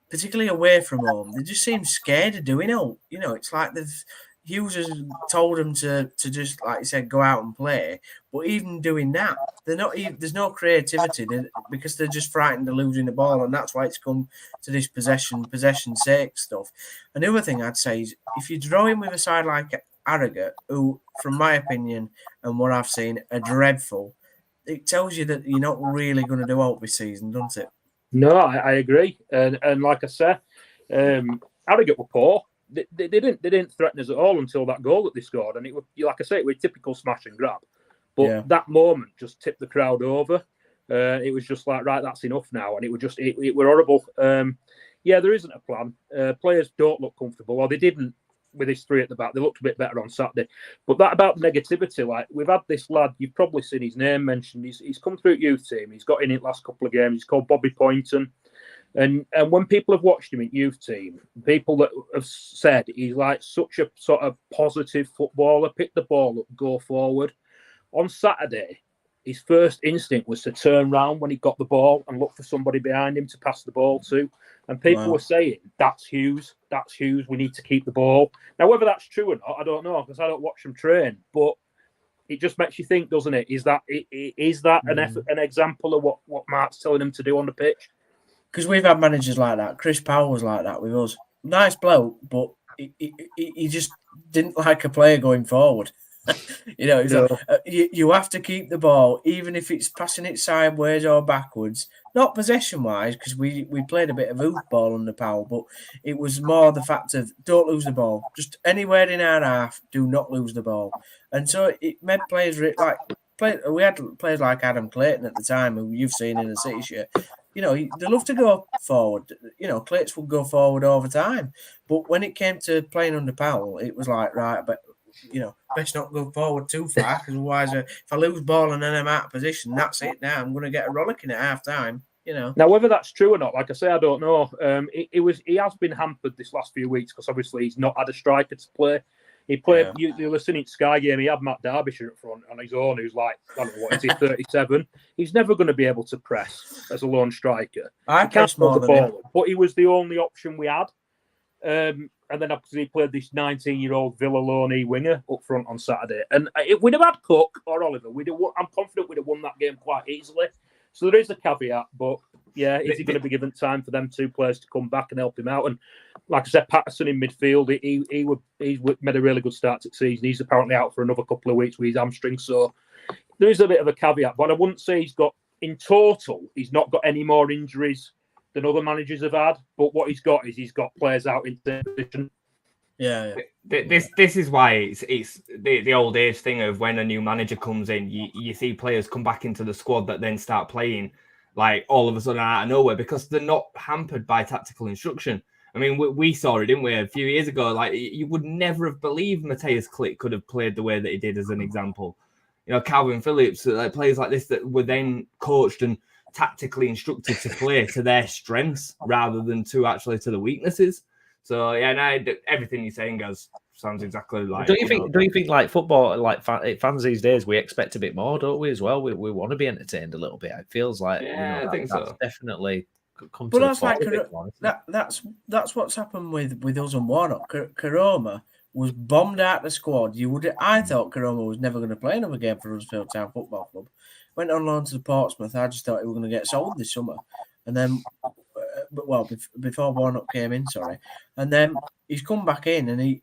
particularly away from home, they just seem scared of doing it. You know, it's like Hughes has told them to just, like you said, go out and play. But even doing that, they're not. There's no creativity because they're just frightened of losing the ball, and that's why it's come to this possession sake stuff. Another thing I'd say is if you throw in with a side like Harrogate, who, from my opinion and what I've seen, are dreadful, it tells you that you're not really going to do well this season, doesn't it? No, I agree, and like I said, Harrogate were poor. They didn't threaten us at all until that goal that they scored, and it was, like I say, it was typical smash and grab. But that moment just tipped the crowd over. It was just like, right, that's enough now, and it was just it were horrible. Yeah, there isn't a plan. Players don't look comfortable, or they didn't with his 3 at the back. They looked a bit better on Saturday. But that about negativity, like we've had this lad, you've probably seen his name mentioned. He's come through at youth team. He's got in it last couple of games. He's called Bobby Poynton. And when people have watched him at youth team, people that have said he's like such a sort of positive footballer, pick the ball up, go forward. On Saturday, his first instinct was to turn round when he got the ball and look for somebody behind him to pass the ball to. And people were saying, that's Hughes, we need to keep the ball. Now, whether that's true or not, I don't know, because I don't watch him train. But it just makes you think, doesn't it? Is that an example of what Mark's telling him to do on the pitch? Because we've had managers like that. Chris Powell was like that with us. Nice bloke, but he just didn't like a player going forward. You have to keep the ball, even if it's passing it sideways or backwards. Not possession-wise, because we played a bit of hoofball under Powell, but it was more the fact of don't lose the ball. Just anywhere in our half, do not lose the ball. And so it made players we had players like Adam Clayton at the time, who you've seen in the City shirt. They love to go forward. Clayton would go forward over time. But when it came to playing under Powell, it was like, right, but best not go forward too far, because otherwise, if I lose ball and then I'm out of position, that's it. Now I'm going to get a rollicking at half time. Now, whether that's true or not, like I say, I don't know. He has been hampered this last few weeks because obviously he's not had a striker to play. He played. Yeah. You were seeing it Sky game. He had Matt Derbyshire up front on his own, who's like, I don't know what is he, 37. He's never going to be able to press as a lone striker. I press more than him, but he was the only option we had. And then obviously he played this 19-year-old Villalone winger up front on Saturday. And if we'd have had Cook or Oliver, I'm confident we'd have won that game quite easily. So there is a caveat, but yeah, is he going to be given time for them two players to come back and help him out? And like I said, Patterson in midfield, he's made a really good start to the season. He's apparently out for another couple of weeks with his hamstring. So there is a bit of a caveat, but I wouldn't say in total, he's not got any more injuries than other managers have had, but what he's got is he's got players out in the position. Yeah. This is why it's the old age thing of when a new manager comes in, you see players come back into the squad that then start playing like all of a sudden out of nowhere because they're not hampered by tactical instruction. I mean, we saw it, didn't we, a few years ago? Like you would never have believed Matthias Klick could have played the way that he did, as an example. Calvin Phillips, players like this that were then coached and tactically instructed to play to their strengths rather than to the weaknesses. So yeah, everything you're saying sounds exactly like. Don't you think like football, like fans these days, we expect a bit more, don't we? As well, we want to be entertained a little bit. It feels like I think that's so. Definitely. But that's like that's what's happened with us and Warnock. Karoma was bombed out the squad. I thought Karoma was never going to play another game for Huddersfield Town Football Club. Went on loan to the Portsmouth. I just thought he was going to get sold this summer, and then, before Warnock came in, sorry, and then he's come back in, and he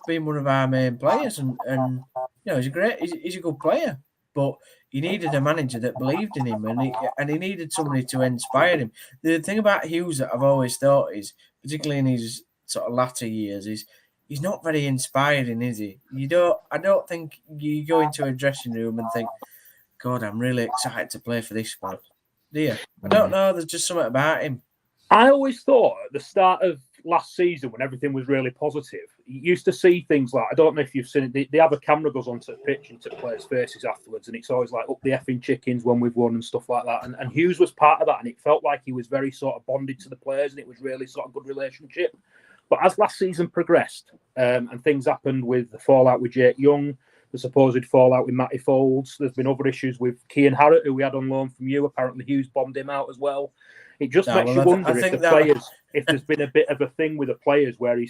been one of our main players, and he's a good player, but he needed a manager that believed in him, and he needed somebody to inspire him. The thing about Hughes that I've always thought is, particularly in his sort of latter years, is he's not very inspiring, is he? I don't think you go into a dressing room and think, God, I'm really excited to play for this man. Do you? I don't know. There's just something about him. I always thought at the start of last season, when everything was really positive, you used to see things like, I don't know if you've seen it, they have a camera goes onto the pitch into players' faces afterwards, and it's always like up the effing chickens when we've won and stuff like that. And Hughes was part of that, and it felt like he was very sort of bonded to the players, and it was really sort of good relationship. But as last season progressed, and things happened with the fallout with Jake Young, the supposed fallout with Matty Folds, there's been other issues with Kean Harrott, who we had on loan from you. Apparently Hughes bombed him out as well. It just makes you wonder if there's been a bit of a thing with the players where I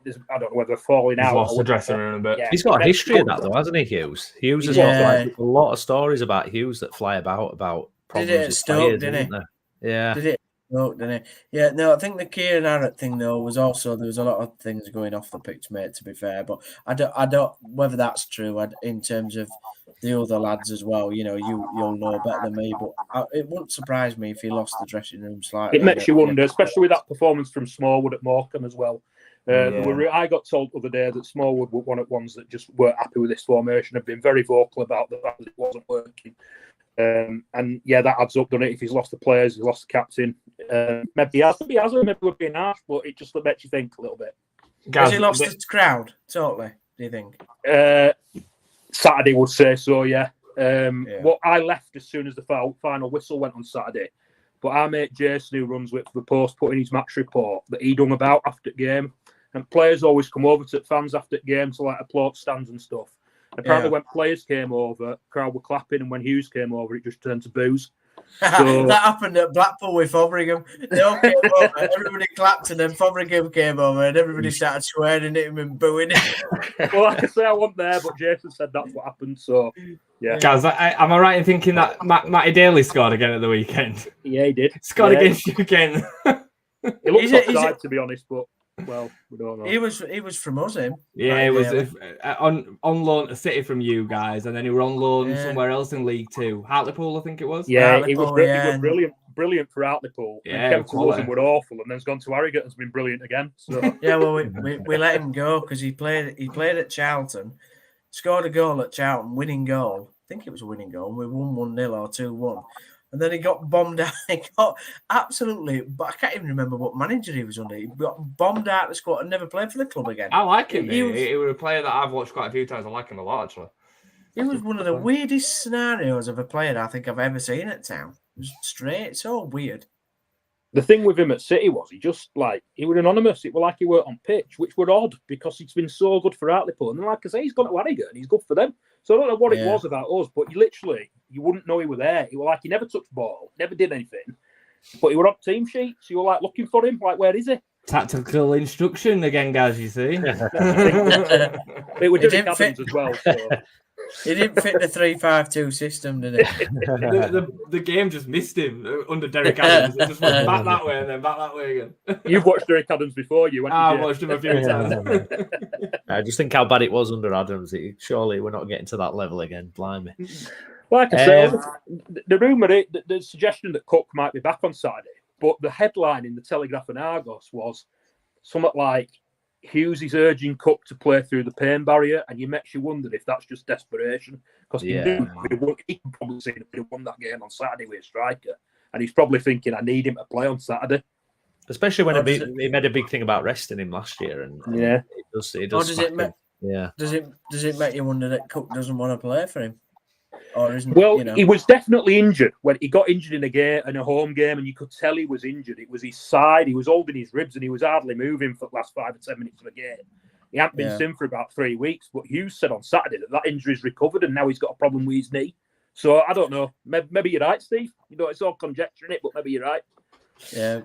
don't know whether they're falling out. Lost the dressing room a bit. Yeah, he's got a history of that though, hasn't he, Hughes? Hughes has got a lot of stories about Hughes that fly about problems with players, didn't he? Yeah. Did it? No, didn't it? Yeah, no, I think the Kieran Harrott thing though was also, there was a lot of things going off the pitch, mate, to be fair. But I don't whether that's true in terms of the other lads as well. You'll know better than me, but it wouldn't surprise me if he lost the dressing room slightly. It makes you wonder, especially with that performance from Smallwood at Morecambe as well. I got told the other day that Smallwood were one of the ones that just weren't happy with this formation, have been very vocal about the fact that it wasn't working. And yeah, that adds up, doesn't it? If he's lost the players, he's lost the captain. Maybe he hasn't. Maybe we're being harsh, but it just makes you think a little bit. Has he lost the crowd? Totally. Do you think? Saturday would say so. Yeah. What I left as soon as the final whistle went on Saturday, but our mate Jason, who runs with the Post, put in his match report that he'd hung about after the game, and players always come over to fans after the game to like applaud stands and stuff. Apparently, when players came over, crowd were clapping, and when Hughes came over, it just turned to boos. So, that happened at Blackpool with Fotheringham. They all came over, everybody clapped, and then Fotheringham came over, and everybody started swearing at him and booing him. Well, like I say, I wasn't there, but Jason said that's what happened. So, yeah. Guys, am I right in thinking that Matty Daly scored again at the weekend? Yeah, he did. Scored against you again. He looks offside, to be honest, but Well, we don't know. He was from us, him. Yeah, he was on loan to City from you guys, and then he were on loan somewhere else in League Two. Hartlepool, I think it was. Yeah, he was brilliant for Hartlepool. Yeah, Kevin Wilson were awful, and then he's gone to Harrogate and has been brilliant again. So yeah, well, we let him go because he played at Charlton, scored a goal at Charlton, winning goal. I think it was a winning goal. And we won 1-0 or 2-1. And then he got bombed out. He got absolutely, but I can't even remember what manager he was under. He got bombed out of the squad and never played for the club again. I like him. He was a player that I've watched quite a few times. I like him a lot, actually. He was one of the weirdest scenarios of a player I think I've ever seen at Town. It was straight, so weird. The thing with him at City was he was anonymous. It was like he weren't on pitch, which were odd because he's been so good for Hartlepool. And then, like I say, he's gone to Harrogate and he's good for them. So I don't know what it was about us, but you wouldn't know he were there. He was like he never touched the ball, never did anything, but he were on team sheets. You were like looking for him, like where is he? Tactical instruction again, guys. You see, it was Derek Adams as well. So. He didn't fit the 3-5-2 system, did it? the game just missed him under Derek Adams. It just went back that way and then back that way again. You've watched Derek Adams before, I've watched him a few times. I just think how bad it was under Adams. Surely we're not getting to that level again. Blimey. Like I said, the rumour, the suggestion that Cook might be back on Saturday, but the headline in the Telegraph and Argos was something like, Hughes is urging Cook to play through the pain barrier, and you makes you wonder if that's just desperation because he can probably see that he won that game on Saturday with a striker, and he's probably thinking, I need him to play on Saturday. Especially when he made a big thing about resting him last year, and it does. Does it make you wonder that Cook doesn't want to play for him? Or isn't, he was definitely injured when he got injured in a home game, and you could tell he was injured. It was his side. He was holding his ribs, and he was hardly moving for the last 5 or 10 minutes of the game. He hadn't been seen for about 3 weeks, but Hughes said on Saturday that injury's recovered, and now he's got a problem with his knee. So I don't know. Maybe you're right, Steve. It's all conjecture in it, but maybe you're right. Yeah.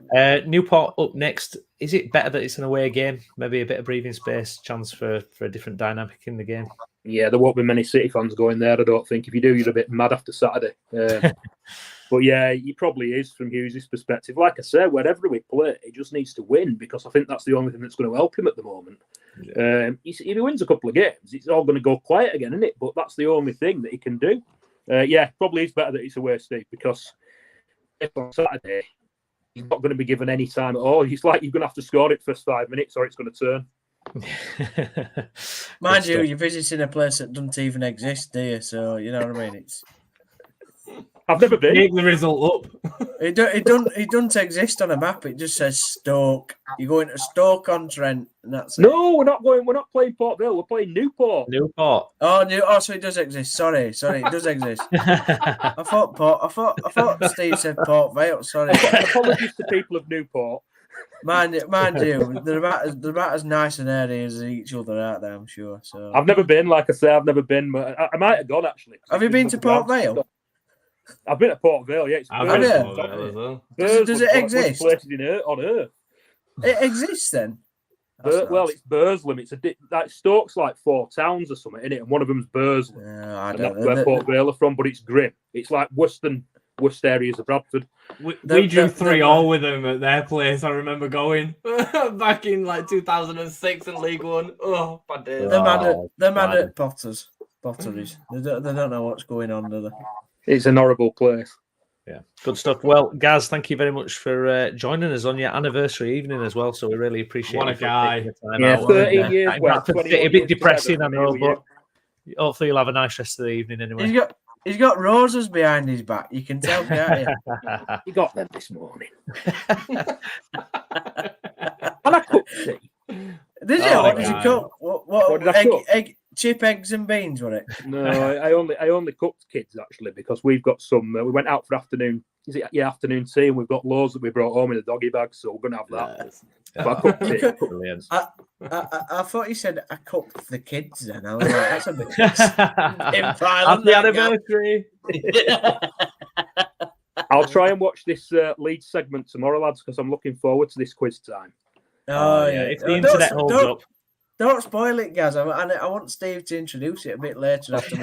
Newport up next. Is it better that it's an away game? Maybe a bit of breathing space, chance for a different dynamic in the game. Yeah, there won't be many City fans going there, I don't think. If you do, you're a bit mad after Saturday. But yeah, he probably is from Hughes' perspective. Like I said, wherever we play, he just needs to win because I think that's the only thing that's going to help him at the moment. Yeah. If he wins a couple of games, it's all going to go quiet again, isn't it? But that's the only thing that he can do. Probably is better that it's away, Steve, because if on Saturday, he's not going to be given any time at all. It's like you're going to have to score it first 5 minutes or it's going to turn. Mind you, you're visiting a place that doesn't even exist, do you? So you know what I mean. I've never been. Make the result up. It doesn't exist on a map. It just says Stoke. You go into Stoke-on-Trent, and that's it. No, we're not going. We're not playing Port Vale. We're playing Newport. Oh, so it does exist. Sorry, it does exist. I thought Steve said Port Vale. Sorry. Apologies to people of Newport. Mind you, they're about as nice an area as each other out there, I'm sure. So I've never been. Like I say, I've never been. I might have gone actually. Have you been to Port Vale? I've been to Port Vale. Yeah, I've been to Port Vale as well. Does it exist? Places on Earth. It exists then. It's Burslem. It's like Stoke's like 4 towns or something, isn't it? And one of them's Burslem. Yeah, I don't know. That's where Port Vale are from, but it's grim. It's like worst areas of Bradford. We drew 3-0 with them at their place. I remember going back in like 2006 in League One. Oh, bad days. They're mad at potteries. They don't know what's going on, do they? It's an horrible place. Yeah, good stuff. Well, Gaz, thank you very much for joining us on your anniversary evening as well. So we really appreciate what a guy. 13 years. A bit depressing, I know, but hopefully you'll have a nice rest of the evening anyway. He's got roses behind his back. You can tell, can't you? He got them this morning. And I cooked tea. Did you? What did you cook? What did I cook? Chip, eggs, and beans, was it? No, I only cooked kids actually because we've got some. We went out for afternoon. Afternoon tea, and we've got loads that we brought home in a doggy bag, so we're gonna have that. But I cooked tea. Brilliant. I thought you said I cooked for the kids. Then I was like, that's a bit. Happy anniversary. I'll try and watch this Leeds segment tomorrow, lads, because I'm looking forward to this quiz time. Oh yeah, if the internet holds up. Don't spoil it, Gaz. I want Steve to introduce it a bit later after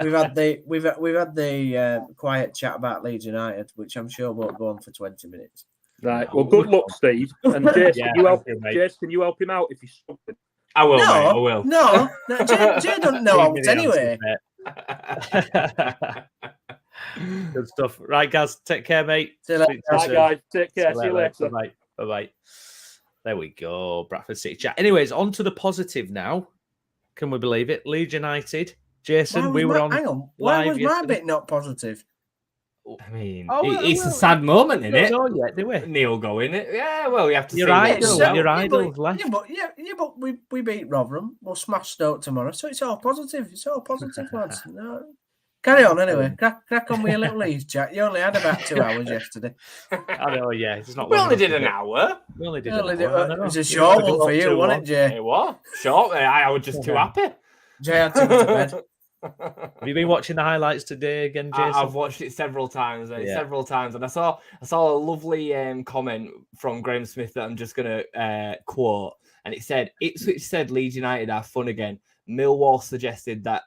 we've had the quiet chat about Leeds United, which I'm sure won't go on for 20 minutes. Right. Well, good luck, Steve. And Jason, can you help him out if he's struggling? I will, mate. I will. No, Jay doesn't know out anyway. Good stuff. Right, guys. Take care, mate. Right, guys. Take care. See you later. Bye-bye. There we go. Bradford City chat. Anyways, on to the positive now. Can we believe it? Leeds United. Jason, we were on. Hang on. Why was my bit not positive? I mean, it's a sad moment, isn't it? No, yet, do we? Neil going it. Yeah, well, we have to see. Your idol left. Yeah, but we beat Rotherham. We'll smash Stoke tomorrow. So it's all positive. It's all positive, lads. No. Carry on anyway. Crack on with your little Leeds chat. You only had about 2 hours yesterday. I know, yeah. It's not. We only did an hour. We only did an hour. It was a short one for you, wasn't it, Jay? It was short. I was just too happy. Jay had to go to bed. Have you been watching the highlights today again, Jason? I've watched it several times, and I saw a lovely comment from Graham Smith that I'm just going to quote, and it said, Ipswich said Leeds United are fun again. Millwall suggested that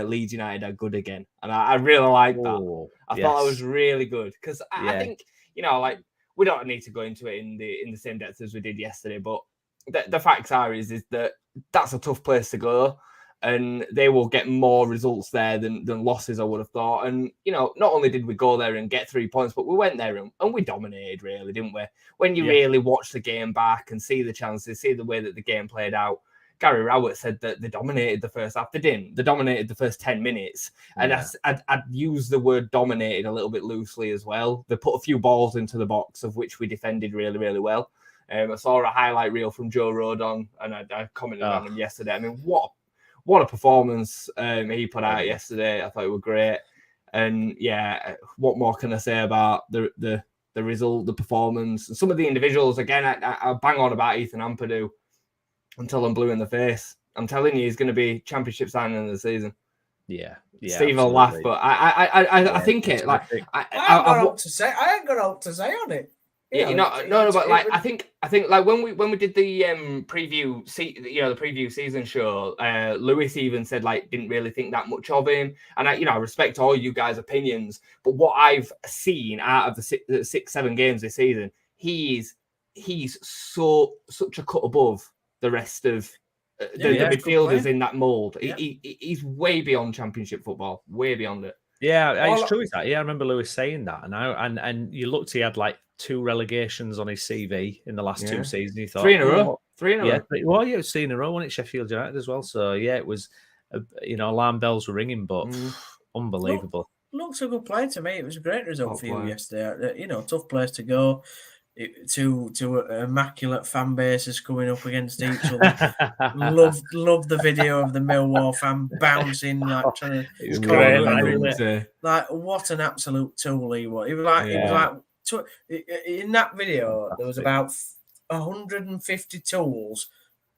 Leeds United are good again, and I really like that. I thought it was really good because I think, you know, like, we don't need to go into it in the same depth as we did yesterday, but the facts are is that that's a tough place to go. And they will get more results there than losses, I would have thought. And, you know, not only did we go there and get 3 points, but we went there and we dominated, really, didn't we? When you really watch the game back and see the chances, see the way that the game played out, Gary Rowett said that they dominated the first half. They didn't. They dominated the first 10 minutes. And I'd use the word dominated a little bit loosely as well. They put a few balls into the box, of which we defended really, really well. I saw a highlight reel from Joe Rodon, and I commented on him yesterday. I mean, what a performance he put out yesterday. I thought it was great. And yeah, what more can I say about the result, the performance, and some of the individuals? Again, I bang on about Ethan Ampadu until I'm blue in the face. I'm telling you, he's going to be championship signing of the season. Yeah. Steve will laugh, but I think it. Like I ain't got out to say. I ain't got out to say on it. Yeah, no, but like I think like when we did the preview, the preview season show, Lewis even said like didn't really think that much of him, and I respect all you guys' opinions, but what I've seen out of the 6-7 games this season, he's such a cut above the rest of the midfielders in that mould. Yeah. He's way beyond championship football, way beyond it. Yeah, it's true. That I remember Lewis saying that, and you looked, he had like 2 relegations on his CV in the last 2 seasons. You thought 3 in a row. Well, it was 3 in a row, wasn't it? Sheffield United as well. So yeah, it was. Alarm bells were ringing, but unbelievable. Looks a good play to me. It was a great result for you yesterday. Tough place to go. Two immaculate fan bases coming up against each other. Loved the video of the Millwall fan bouncing like trying to. It was great. Like what an absolute tool he was. It was like in that video there was about 150 tools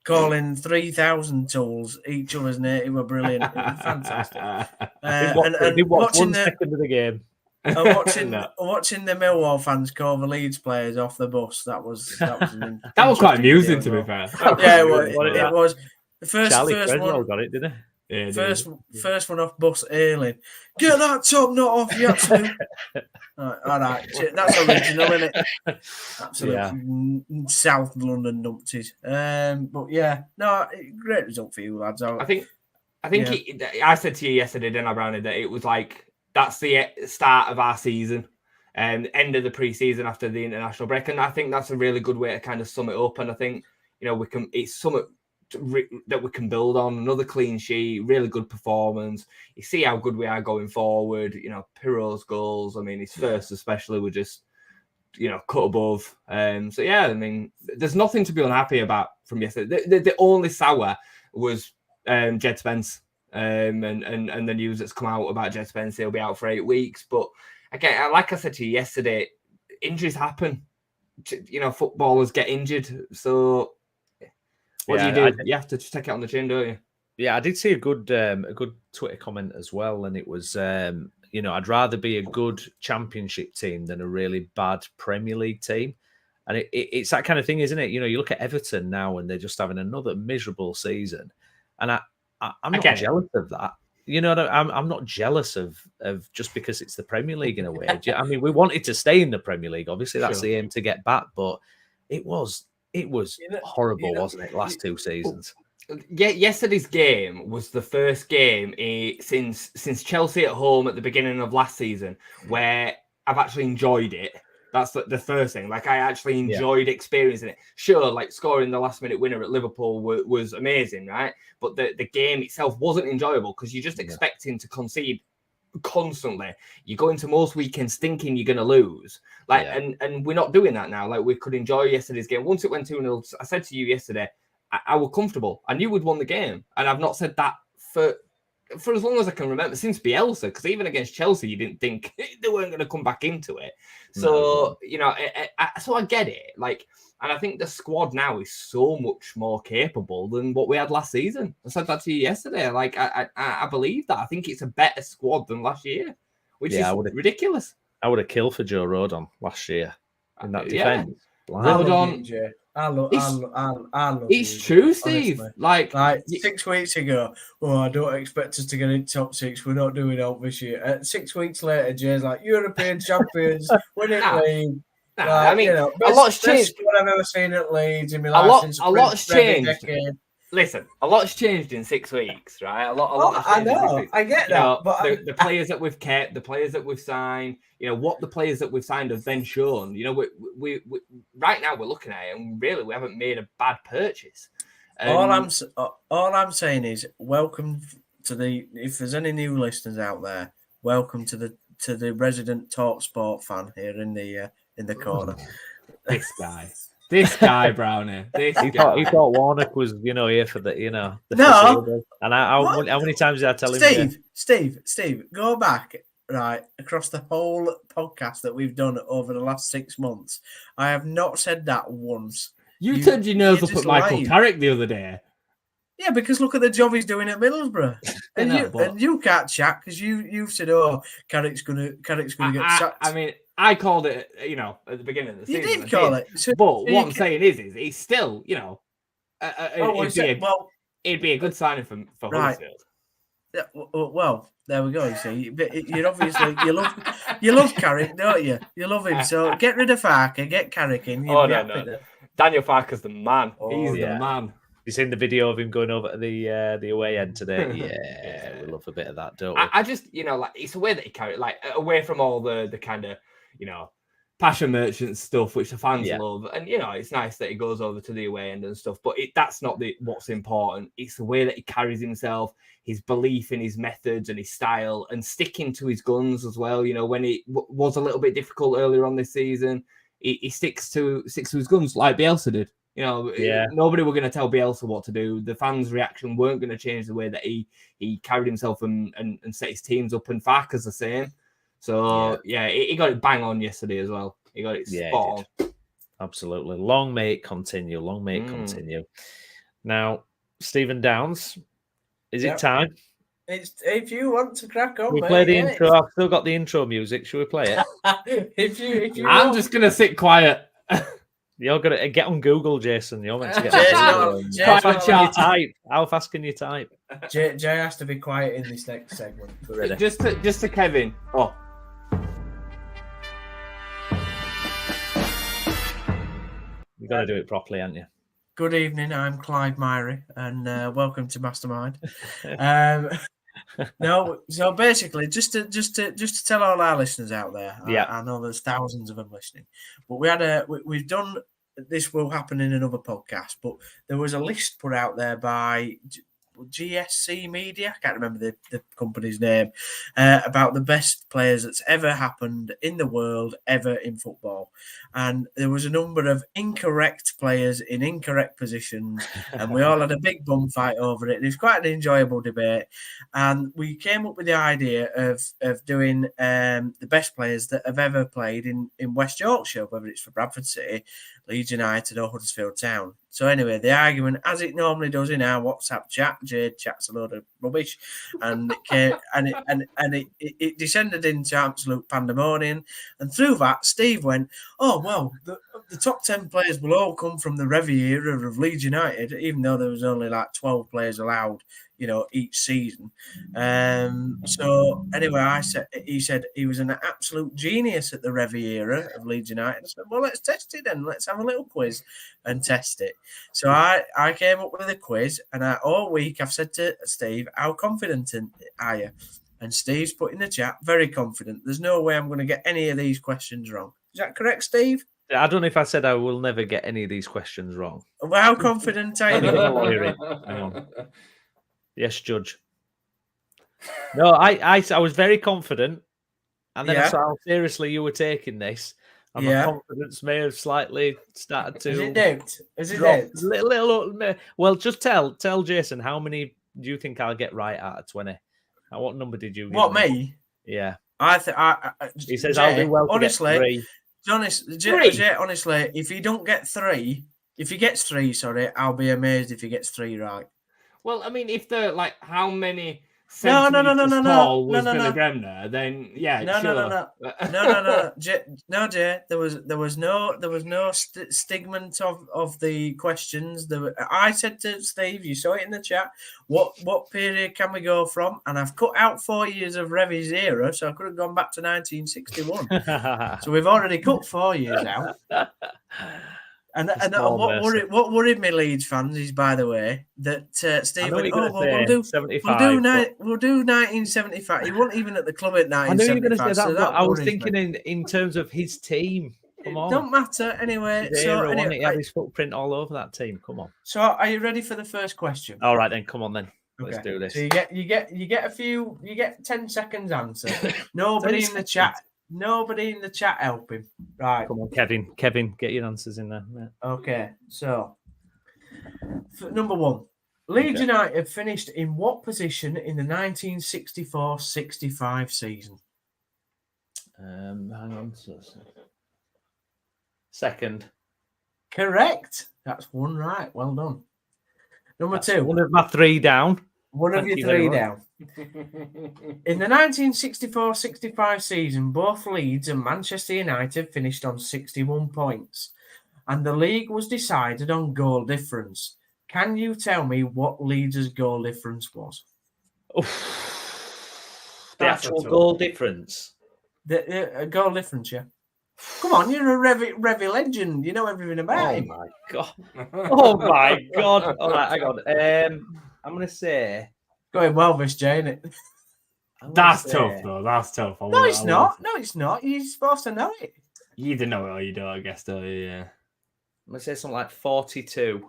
calling 3,000 tools each other's name. It was brilliant. It was fantastic. And watching 1 second of the game. Watching the Millwall fans call the Leeds players off the bus, that was quite amusing, to be fair. Yeah, it was. The first one got it, didn't he? Yeah, first one off bus Ailing. Get that top knot off, you absolute. All right, that's original, isn't it? Absolute South London numpties. But yeah, no, great result for you lads. I think I said to you yesterday, didn't I, Brownie, that it was like. That's the start of our season and end of the pre-season after the international break. And I think that's a really good way to kind of sum it up. And I think, it's something that we can build on. Another clean sheet, really good performance. You see how good we are going forward. Piro's goals. I mean, his first especially were just, cut above. So, yeah, I mean, there's nothing to be unhappy about from yesterday. The only sour was Jed Spence. And the news that's come out about Jed Spence, he'll be out for 8 weeks. But again, like I said to you yesterday, injuries happen. Footballers get injured. So what do you do? You have to just take it on the chin, don't you? Yeah, I did see a good Twitter comment as well, and it was I'd rather be a good championship team than a really bad Premier League team. And it's that kind of thing, isn't it? You look at Everton now, and they're just having another miserable season, and I'm not jealous of that. You know, I'm not jealous of just because it's the Premier League in a way. I mean, we wanted to stay in the Premier League. Obviously, that's the aim to get back, but it was horrible, wasn't it? Last 2 seasons. Yeah, yesterday's game was the first game since Chelsea at home at the beginning of last season where I've actually enjoyed it. That's the first thing. Like, I actually enjoyed experiencing it. Sure, like scoring the last minute winner at Liverpool was amazing, right? But the game itself wasn't enjoyable because you're just expecting to concede constantly. You go into most weekends thinking you're going to lose. Like, and we're not doing that now. Like, we could enjoy yesterday's game. Once it went 2-0, I said to you yesterday, I was comfortable. I knew we'd won the game. And I've not said that for as long as I can remember, since Bielsa, because even against Chelsea, you didn't think they weren't going to come back into it. So, you know, so I get it. Like, and I think the squad now is so much more capable than what we had last season. I said that to you yesterday. Like, I believe that. I think it's a better squad than last year, which is ridiculous. I would have killed for Joe Rodon last year in that defence. Rodon. I love it's you, true, Steve. Honestly. Like 6 weeks ago, I don't expect us to get in top 6. We're not doing it this year. 6 weeks later, Jay's like, European champions, winning league. I mean, a lot's changed. What I've ever seen at Leeds in my life. A lot's changed. Listen, a lot's changed in 6 weeks, right? A lot. I know, I get that. But the players that we've kept, the players that we've signed, you know, what the players that we've signed have then shown. You know, we right now we're looking at it, and really we haven't made a bad purchase. All I'm saying is, welcome to the. If there's any new listeners out there, welcome to the resident Talk Sport fan here in the corner. This guy, Brownie. He thought Warnock was, here for the, No. And how many times did I tell him? Steve, go back right across the whole podcast that we've done over the last 6 months. I have not said that once. You turned your nose up at Michael Carrick the other day. Yeah, because look at the job he's doing at Middlesbrough, and you can't chat because you've said, Carrick's gonna get sacked. I mean, I called it, at the beginning of the season. You did call it. But what I'm saying is he's still, it'd be a good signing for Huddersfield. Yeah, well, there we go. You see, you're obviously you love Carrick, don't you? You love him. So get rid of Farker, get Carrick in. No. Daniel Farker's the man. He's the man. You seen the video of him going over to the away end today? Yeah, we love a bit of that, don't we? I just, it's a way that he carried, like, away from all the kind of, passion merchant stuff, which the fans love. And, it's nice that he goes over to the away end and stuff, but that's not what's important. It's the way that he carries himself, his belief in his methods and his style, and sticking to his guns as well. When it was a little bit difficult earlier on this season, he sticks to his guns like Bielsa did. Nobody were going to tell Bielsa what to do. The fans' reaction weren't going to change the way that he carried himself and set his teams up. And Farker's the same. So, he got it bang on yesterday as well. He got it spot on. Absolutely. Long may it continue. Long may it continue. Now, Stephen Downs, is it time? It's if you want to crack on. We play the intro. I've still got the intro music. Should we play it? if you I'm just going to sit quiet. You're gonna get on Google, Jason. You're meant to get. How fast can you type? Jay has to be quiet in this next segment. Just to Kevin. Oh, you got to do it properly, haven't you? Good evening. I'm Clyde Myrie, and welcome to Mastermind. No, so basically, just to tell all our listeners out there, I know there's thousands of them listening, but we've done. This will happen in another podcast, but there was a list put out there by GSC Media. I can't remember the company's name, about the best players that's ever happened in the world ever in football. And there was a number of incorrect players in incorrect positions, and we all had a big bum fight over it. It was quite an enjoyable debate, and we came up with the idea of doing the best players that have ever played in West Yorkshire, whether it's for Bradford City, Leeds United or Huddersfield Town. So anyway, the argument, as it normally does in our WhatsApp chat, Jade chats a load of rubbish, and it descended into absolute pandemonium. And through that, Steve went, "Oh well, the top 10 players will all come from the Revy era of Leeds United, even though there was only like 12 players allowed, each season. So anyway, he said he was an absolute genius at the Revy era of Leeds United. I said, well, let's test it then. Let's have a little quiz and test it. So I came up with a quiz, and all week I've said to Steve, how confident are you? And Steve's put in the chat, very confident. There's no way I'm going to get any of these questions wrong. Is that correct, Steve? I don't know if I said I will never get any of these questions wrong. Well, how confident are you? Hang on. Yes, Judge. No, I was very confident, and then I saw how seriously you were taking this, and my confidence may have slightly started to. Is it dipped? Little. Well, just tell Jason, how many do you think I'll get right out of 20? What number did you give What, me? me? Yeah. He says I'll do well to honestly, get 3. Jay, honestly, if you don't get 3, if he gets 3, I'll be amazed if he gets 3 right. Well, I mean, if the how many centimeters tall was Billy Bremner, then No, Jay. There was no stigma of the questions. I said to Steve, you saw it in the chat. What period can we go from? And I've cut out 4 years of Revy's era, so I could have gone back to 1961. So we've already cut 4 years out. And what worried me, Leeds fans, is, by the way, that Steve went, we'll do 75. We'll do 1975. He wasn't even at the club at 1975. I knew you were going to say that, but I was thinking in terms of his team. Come on. It don't matter anyway. He had his footprint all over that team. Come on. So are you ready for the first question? All right then, come on then. Let's do this. So you get 10 seconds answer. Nobody in the chat. Nobody in the chat help him. Right. Come on, Kevin. Kevin, get your answers in there. Yeah. Okay. So, number 1. Leeds United finished in what position in the 1964-65 season? Hang on. Second. Correct. That's 1 right. Well done. Number 2. One of my 3 down. One of your 3 down. In the 1964-65 season, both Leeds and Manchester United finished on 61 points, and the league was decided on goal difference. Can you tell me what Leeds' goal difference was? The actual goal difference? The goal difference, yeah. Come on, you're a Revy legend. You know everything about him. Oh, my God. Oh, my God. All right, hang on. I'm going to say... Going well, Miss Jane. That's tough, though. That's tough. No, it's not. No, it's not. You're supposed to know it. You either know it or you don't, I guess, don't you? Yeah. I'm going to say something like 42.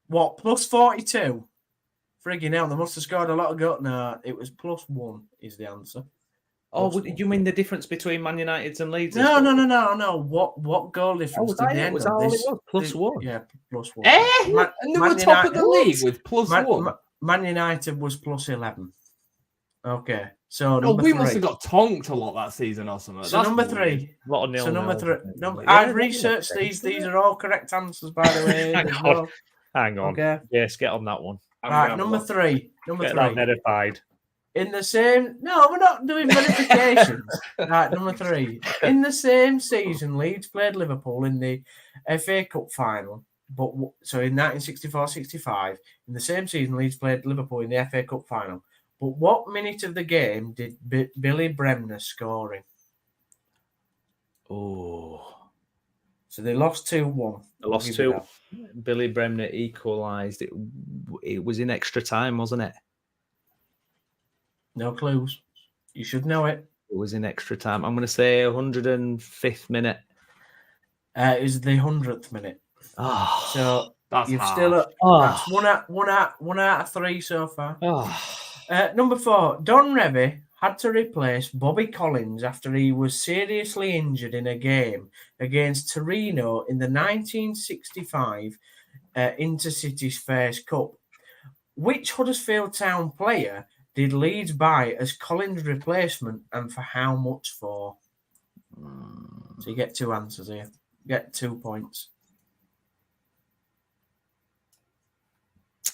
What, plus 42? Friggin' hell, they must have scored a lot of goals. No, it was plus 1 is the answer. Oh, you mean the difference between Man United's and Leeds? No. What goal difference did they end was that all it was? Plus 1? Yeah, plus 1. And they were top of the league with plus 1. Man United was plus 11. Okay, so we must have got tonked a lot that season or something. So number 3. What a nil. So number 3. I've researched these. These are all correct answers, by the way. Hang on. Okay. Yes, get on that one. Right, number 3. Get that verified. In the same... No, we're not doing verifications. Right, number 3. In the same season, Leeds played Liverpool in the FA Cup final. So in 1964-65, in the same season, Leeds played Liverpool in the FA Cup final. But what minute of the game did Billy Bremner score in? Oh. So they lost 2-1. They lost 2. Billy Bremner equalised. It was in extra time, wasn't it? No clues. You should know it. It was in extra time. I'm going to say 105th minute. It was the 100th minute. Oh, so that's you've hard. still that's one out of 3 so far. Number 4, Don Revy had to replace Bobby Collins after he was seriously injured in a game against Torino in the 1965 Intercities Fairs Cup. Which Huddersfield Town player did Leeds buy as Collins' replacement, and for how much for? So you get 2 answers here. You get 2 points.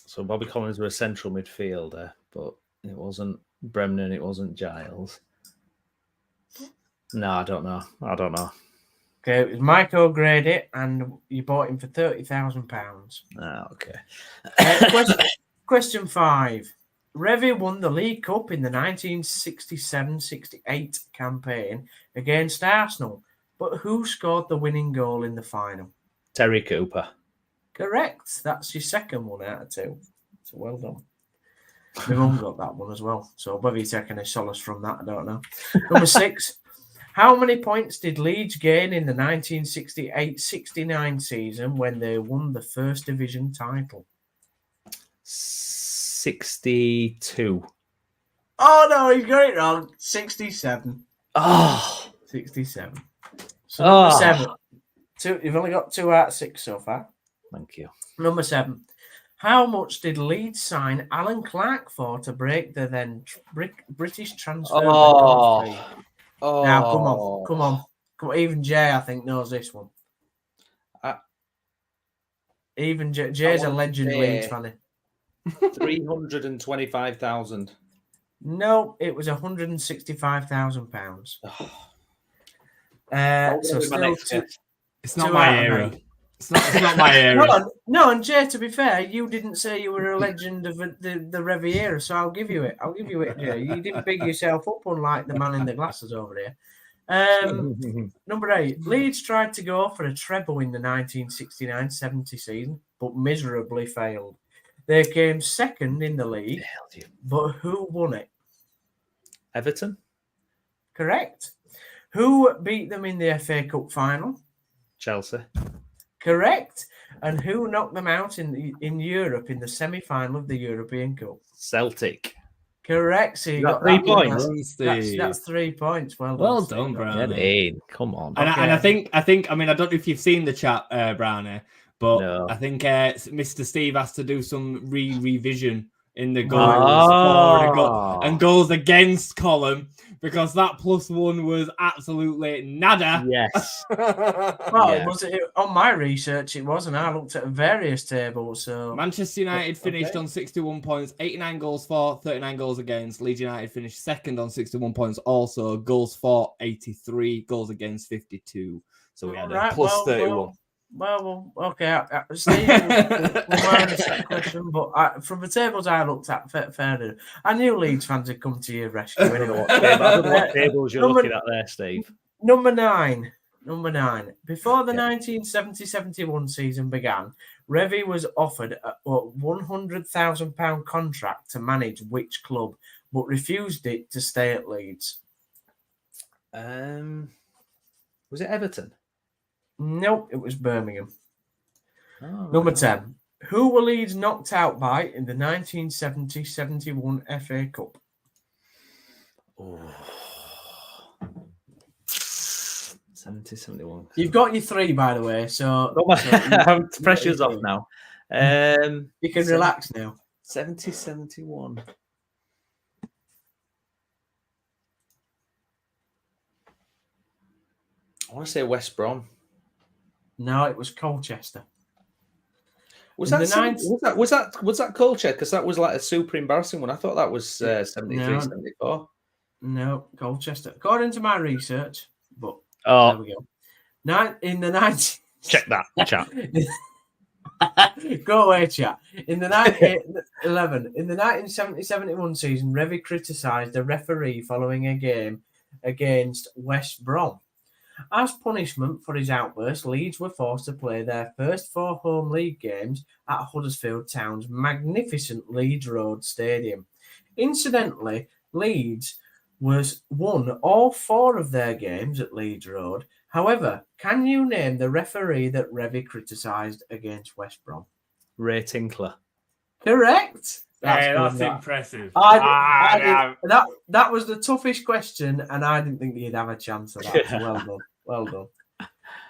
So Bobby Collins was a central midfielder, but it wasn't Bremner and it wasn't Giles. No, I don't know. Okay, it was Mike O'Grady, and you bought him for £30,000. Ah, okay. Question 5. Revy won the League Cup in the 1967-68 campaign against Arsenal, but who scored the winning goal in the final? Terry Cooper. Correct. That's your second one out of 2. So well done. My mum got that one as well. So whether you're taking a solace from that, I don't know. Number 6. How many points did Leeds gain in the 1968-69 season when they won the First Division title? 62. Oh, no, he's got it wrong. 67. Oh. 67. So number 7. You've only got 2 out of 6 so far. Thank you. Number 7. How much did Leeds sign Alan Clark for to break the then British transfer record fee? Now, come on. Even Jay, I think, knows this one. Even Jay's a legend Leeds fan. 325,000. No, it was £165,000. So still it's not my era. It's not my area. No, and Jay, to be fair, you didn't say you were a legend of the Riviera, so I'll give you it. Jay. You didn't big yourself up, unlike the man in the glasses over here. Number 8. Leeds tried to go for a treble in the 1969-70 season, but miserably failed. They came second in the league, but who won it? Everton. Correct. Who beat them in the FA Cup final? Chelsea. Correct. And who knocked them out in Europe in the semi-final of the European Cup? Celtic. Correct. So you got 3 points. That's 3 points. Well done, Brownie. Get in. Come on. And I think. I mean, I don't know if you've seen the chat, Brownie, but no. I think Mr. Steve has to do some revision in the goals for and goals against column, because that +1 was absolutely nada. Yes. Was it on my research? It wasn't. I looked at various tables. So Manchester United finished on 61 points, 89 goals for, 39 goals against. Leeds United finished second on 61 points, also goals for 83, goals against 52. So we had a +31. Well, okay. Steve, we'll question, but from the tables I looked at, fair enough. I knew Leeds fans had come to your rescue. Anyway. What tables you're looking at there, Steve? Number 9. Before the 1970-71 season began, Revy was offered a £100,000 contract to manage which club, but refused it to stay at Leeds? Was it Everton? Nope, it was Birmingham. Number 10. Who were Leeds knocked out by in the 1970-71 FA Cup? 70-71. You've got your 3, by the way, so pressure's off now. You can relax now. 70-71. I want to say West Brom. No, it was Colchester. Was that Colchester? Because that was like a super embarrassing one. I thought that was 73-74. No, Colchester. According to my research, but there we go. In the 90s. Check that, chat. Go away, chat. In the 1970-71 season, Revy criticised the referee following a game against West Brom. As punishment for his outburst, Leeds were forced to play their first 4 home league games at Huddersfield Town's magnificent Leeds Road Stadium. Incidentally, Leeds won all 4 of their games at Leeds Road. However, can you name the referee that Revy criticised against West Brom? Ray Tinkler. Correct. That's impressive. That was the toughest question, and I didn't think you'd have a chance of that. So well done.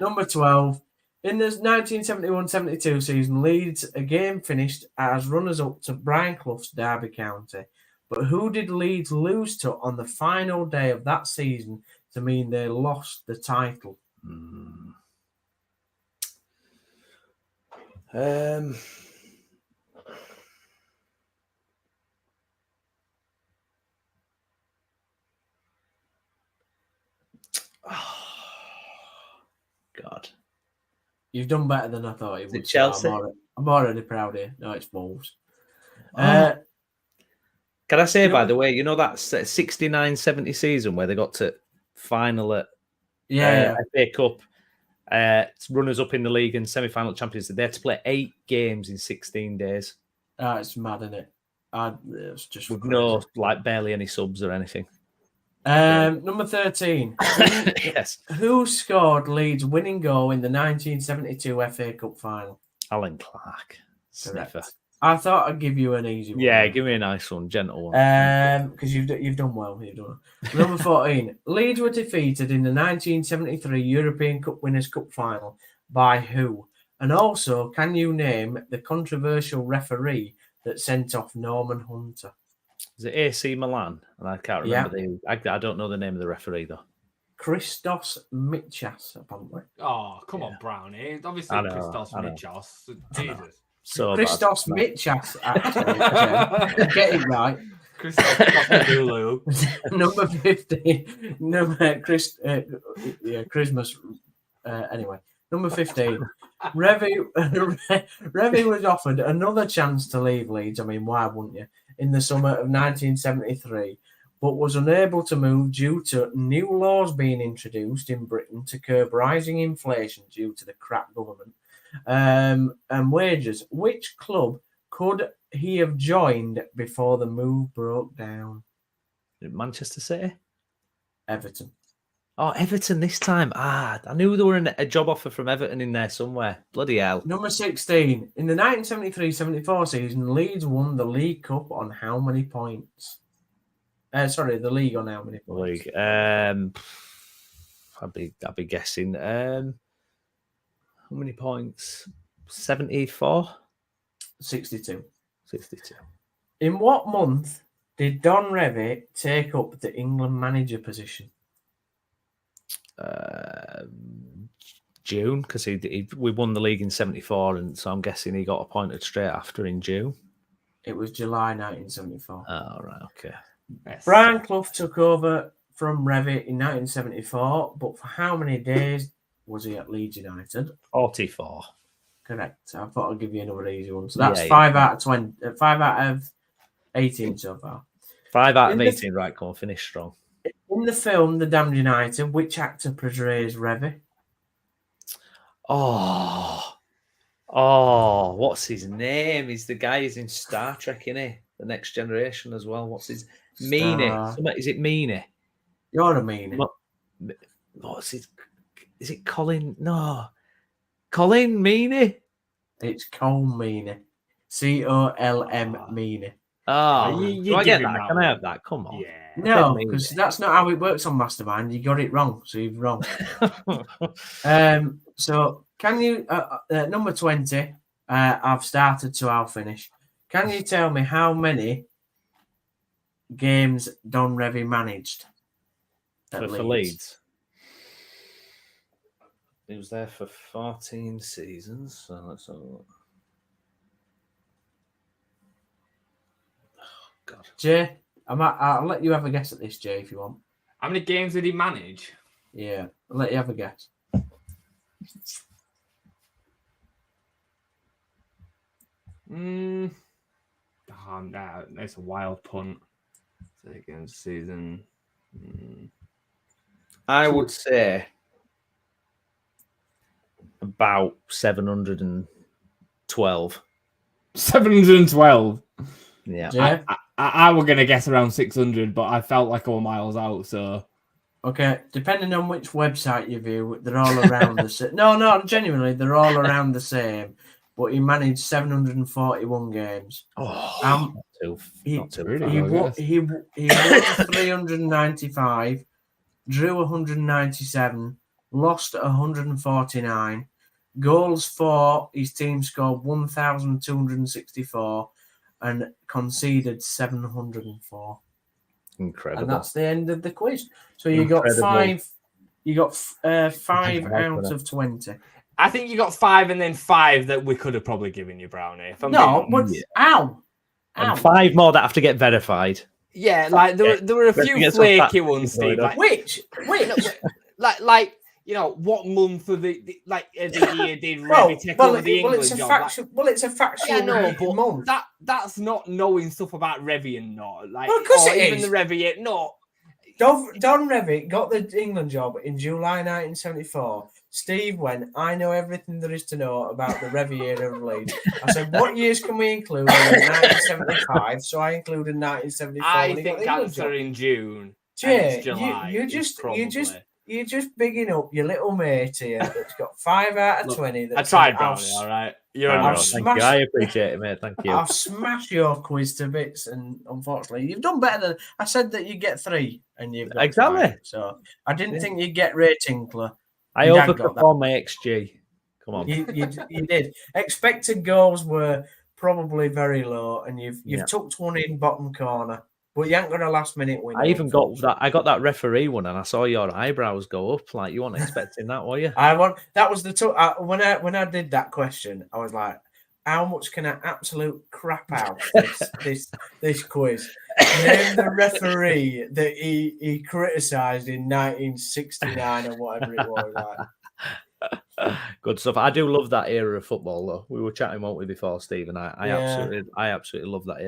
Number 12. In the 1971-72 season, Leeds again finished as runners-up to Brian Clough's Derby County. But who did Leeds lose to on the final day of that season to mean they lost the title? God. You've done better than I thought you would. Chelsea? I'm already proud of you. No, it's Wolves. Can I say, by the way, you know that 69-70 season where they got to final at FA Cup, runners up in the league and semi-final champions, they had to play 8 games in 16 days. It's mad, isn't it? It's just with no barely any subs or anything. Number 13. Yes. Who scored Leeds' winning goal in the 1972 FA Cup final? Alan Clark. Sniffer. I thought I'd give you an easy one. Yeah, give me a nice one, gentle one. Because you've done well. You've done it. Number 14. Leeds were defeated in the 1973 European Cup Winners' Cup final by who? And also, can you name the controversial referee that sent off Norman Hunter? Is it AC Milan? And I can't remember I don't know the name of the referee though. Christos Mitchas, apparently. Oh, come on, Brownie. Obviously, Christos Mitchas. Jesus. So Christos Mitchas, actually. Get it right. Christos Number 15. Christmas. Anyway, number 15. Revy was offered another chance to leave Leeds. I mean, why wouldn't you? In the summer of 1973, but was unable to move due to new laws being introduced in Britain to curb rising inflation due to the crap government and wages. Which club could he have joined before the move broke down? Manchester City? Everton. Oh, Everton this time. I knew there were a job offer from Everton in there somewhere. Bloody hell. Number 16. In the 1973-74 season, Leeds won the League Cup on how many points? The league on how many points? League. I'd be guessing. How many points? 74? 62. 62. In what month did Don Revie take up the England manager position? June, because we won the league in 74, and so I'm guessing he got appointed straight after in June. It was July 1974. Oh, right, okay. Yes. Brian Clough took over from Revie in 1974, but for how many days was he at Leeds United? 44. Correct. I thought I'd give you another easy one. So that's 5 out of 20, 5 out of 18 so far. 5 out of 18, right? Come on, finish strong. In the film The Damned United, which actor portrays Revie? Oh, what's his name? He's the guy who's in Star Trek, isn't he? The Next Generation as well. What's his Meanie? Is it Meanie? You're a Meanie. What's his? Is it Colin? No, Colin Meanie. It's Cole Meanie. COLM Meanie. Oh, do I get that? Can I have that? Come on. Yeah. No, because that's not how it works on Mastermind. You got it wrong, so you're wrong. So can you, number 20, I've started, so I'll finish. Can you tell me how many games Don Revie managed for Leeds? He was there for 14 seasons, so let's have a look. God. Jay, I'll let you have a guess at this, Jay, if you want. How many games did he manage? Yeah, I'll let you have a guess. That's a wild punt. Second season. I would say about 712. 712. Yeah. I was going to guess around 600, but I felt like I was miles out, so... Okay, depending on which website you view, they're all around the same. No, genuinely, they're all around the same. But he managed 741 games. Oh, he won 395, drew 197, lost 149. Goals for his team scored 1,264 and conceded 704. Incredible. And that's the end of the quiz. So you got 5. You got 5 out of 20. I think you got 5 and then 5 that we could have probably given you, Brownie. Ow. And 5 more that have to get verified. Yeah, like there were a few flaky ones, Steve. Which? like what month of the year did Revy take over the England job? It's a factual month. That's not knowing stuff about Revy and not of course it even is. the Revy. No, Don Revy got the England job in July 1974. Steve went, I know everything there is to know about the Revy era of Leeds. I said, what years can we include? 1975. So I included 1974. I think answer in June. Jay, July you're just bigging up your little mate here that's got 5 out of 20. I tried, Brownie, all right. Thank you. I appreciate it, mate. Thank you. I've smashed your quiz to bits, and unfortunately, you've done better than I said that you get 3, and you've got exactly. 5. So I didn't think you'd get Ray Tinkler. I overperformed my XG. Come on. You did. Expected goals were probably very low, and you've tucked one in bottom corner. But you ain't got a last minute win. I even got that. I got that referee one, and I saw your eyebrows go up. Like you weren't expecting that, were you? That was the when I did that question, I was like, how much can I absolute crap out this quiz? Name the referee that he criticised in 1969 or whatever it was. Like. Good stuff. I do love that era of football, though. We were chatting, weren't we, before, Steve? And I absolutely love that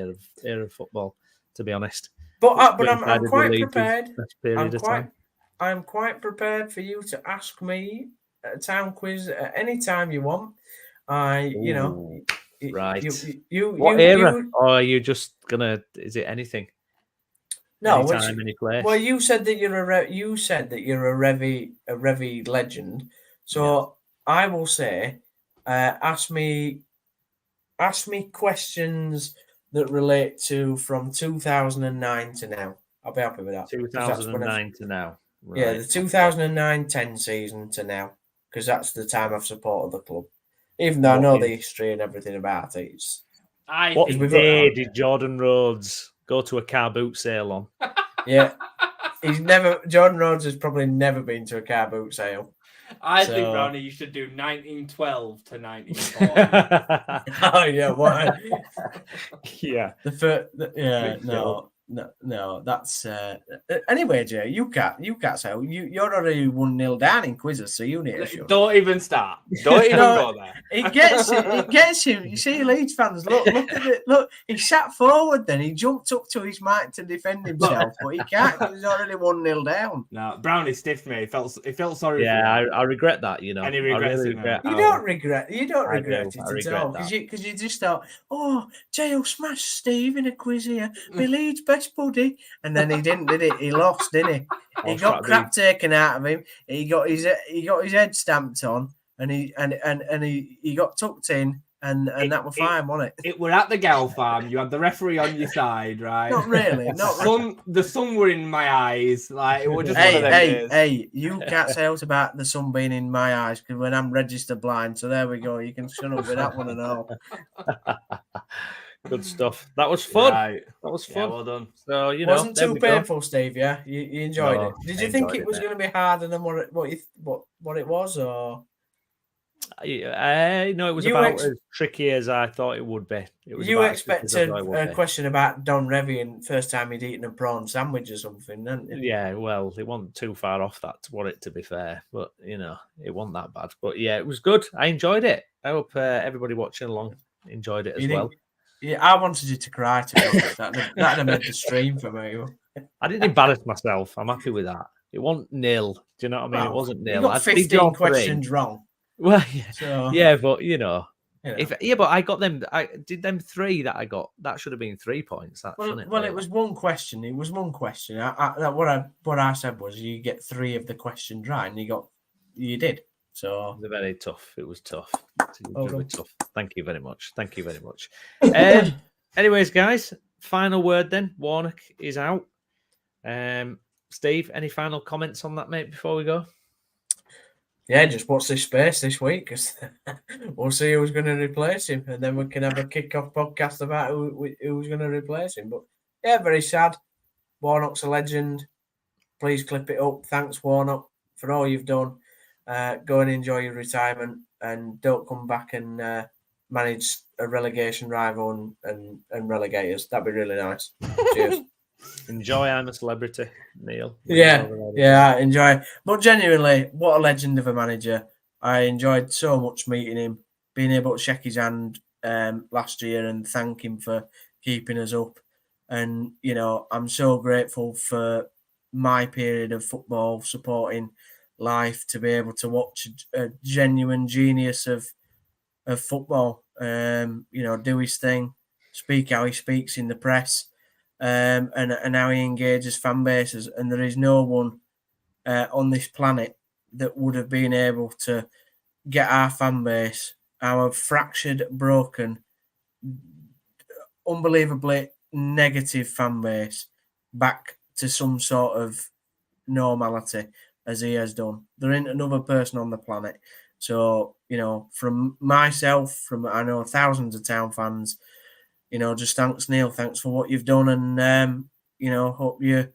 era of football. To be honest, but I'm quite prepared. I'm quite prepared for you to ask me a town quiz at any time you want. Right. What era? Or are you just gonna? Is it anything? No. Any place? Well, you said that you're a Revy legend. So I will say, ask me questions that relate to from 2009 to now. I'll be happy with that. 2009 to now. Right. Yeah, the 2009-10 season to now, because that's the time I've supported the club. Even though I know the history and everything about it. What day did Jordan Rhodes go to a car boot sale on? Yeah. Jordan Rhodes has probably never been to a car boot sale. I think, Brownie, you should do 1912 to 1940. Oh, yeah, what? Yeah. No, that's anyway, Jay. You can't say you're already 1-0 down in quizzes, so you need to show. Don't even start. Don't even go there. It gets him. You see, Leeds fans, look at it. Look, he sat forward, then he jumped up to his mic to defend himself, but he can't. He's already 1-0 down. No, Brownie stiffed me. He felt sorry. Yeah, I regret that. You know, and he regrets it. You don't regret it at all because you just thought, oh, Jay will smash Steve in a quiz here. My Leeds best buddy, and then he didn't, did it? He lost, didn't he? He got crap taken out of him. He got his head stamped on, and he got tucked in, and that was fine, wasn't it? It were at the Gal Farm. You had the referee on your side, right? Not really. The sun were in my eyes. Like it was just one of them days. Hey, you can't say out about the sun being in my eyes because when I'm registered blind, so there we go. You can shut up with that one and all. Good stuff. That was fun. Right. That was fun. Yeah, well done. So it wasn't too painful, Steve. Yeah, you enjoyed it. Did you think it was going to be harder than what it was, or? No, it was about as tricky as I thought it would be. You expected a question about Don Revy and first time he'd eaten a prawn sandwich or something, didn't you? Yeah, well, it wasn't too far off that, to be fair. But, it wasn't that bad. But, yeah, it was good. I enjoyed it. I hope everybody watching along enjoyed it as well. Yeah, I wanted you to cry today. That'd have made the stream for me. I didn't embarrass myself. I'm happy with that. It wasn't nil. Do you know what I mean? It wasn't nil. You got 15 questions wrong. Well, yeah, but but I got them. I did them 3 that I got. That should have been 3 points. It was one question. It was one question. What I said was you get 3 of the questions right, and you did. So it was very tough. It was tough. Really tough. Thank you very much. Anyways, guys, final word then. Warnock is out. Steve, any final comments on that, mate, before we go? Yeah, just watch this space this week because we'll see who's going to replace him, and then we can have a kick-off podcast about who's going to replace him. But yeah, very sad. Warnock's a legend. Please clip it up. Thanks, Warnock, for all you've done. Go and enjoy your retirement, and don't come back and manage a relegation rival and relegate us. That'd be really nice. Cheers. Enjoy I'm a Celebrity, Neil. Yeah, I enjoy it. But genuinely, what a legend of a manager. I enjoyed so much meeting him, being able to shake his hand last year and thank him for keeping us up. And, you know, I'm so grateful for my period of football supporting life to be able to watch a genuine genius of football, you know, do his thing, speak how he speaks in the press, and how he engages fan bases. And there is no one on this planet that would have been able to get our fan base, our fractured, broken, unbelievably negative fan base, back to some sort of normality as he has done. There ain't another person on the planet. So, you know, from myself, from I know thousands of Town fans, you know, just thanks, Neil. Thanks for what you've done. And, you know, hope you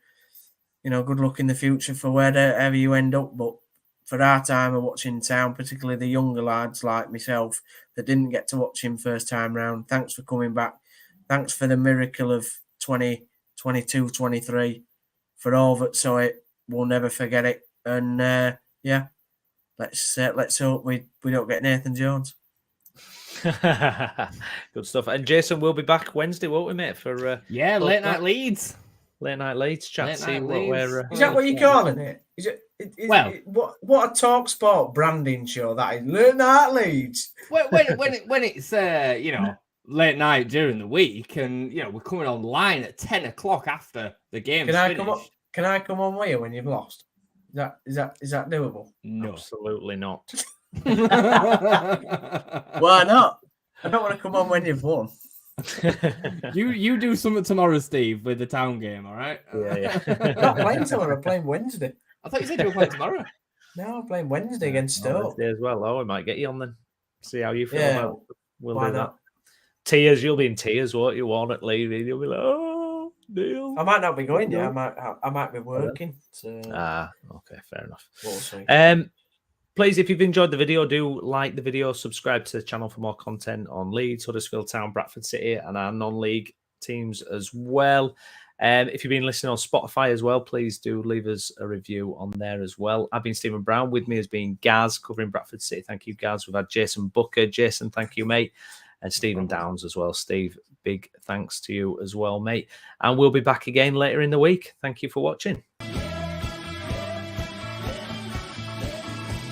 know, good luck in the future for wherever you end up. But for our time of watching Town, particularly the younger lads like myself that didn't get to watch him first time round, thanks for coming back. Thanks for the miracle of 2022, 23. For all that saw it, we'll never forget it. And yeah, let's hope we don't get Nathan Jones. Good stuff. And Jason will be back Wednesday, won't we, mate? For late night Leeds. Late night Leeds chat. Late See night what Leeds. we're. Is that what you're calling it? Is it? Well, what a talk sport branding show that is. Late night Leeds. when it's you know, late night during the week, and you know we're coming online at 10 o'clock after the game's finished. Can I come on with you when you've lost? Is that doable? No, absolutely not. Why not? I don't want to come on when you've won. you do something tomorrow, Steve, with the Town game, all right? Yeah. I'm not playing tomorrow. I'm playing Wednesday. I thought you said you were playing tomorrow. No, I'm playing Wednesday against Stoke. Wednesday as well. Oh, we might get you on then. See how you feel about it. We'll why do not? that. Tears, you'll be in tears, won't you? Warnock leaving, you'll be like, oh, Neil. I might not be going. Yeah, I might be working. So. Okay, fair enough. We'll see. Please, if you've enjoyed the video, do like the video, subscribe to the channel for more content on Leeds, Huddersfield Town, Bradford City, and our non-league teams as well. If you've been listening on Spotify as well, please do leave us a review on there as well. I've been Stephen Brown. With me has been Gaz covering Bradford City. Thank you, Gaz. We've had Jason Booker. Jason, thank you, mate. And Stephen Downs as well. Steve, big thanks to you as well, mate. And we'll be back again later in the week. Thank you for watching.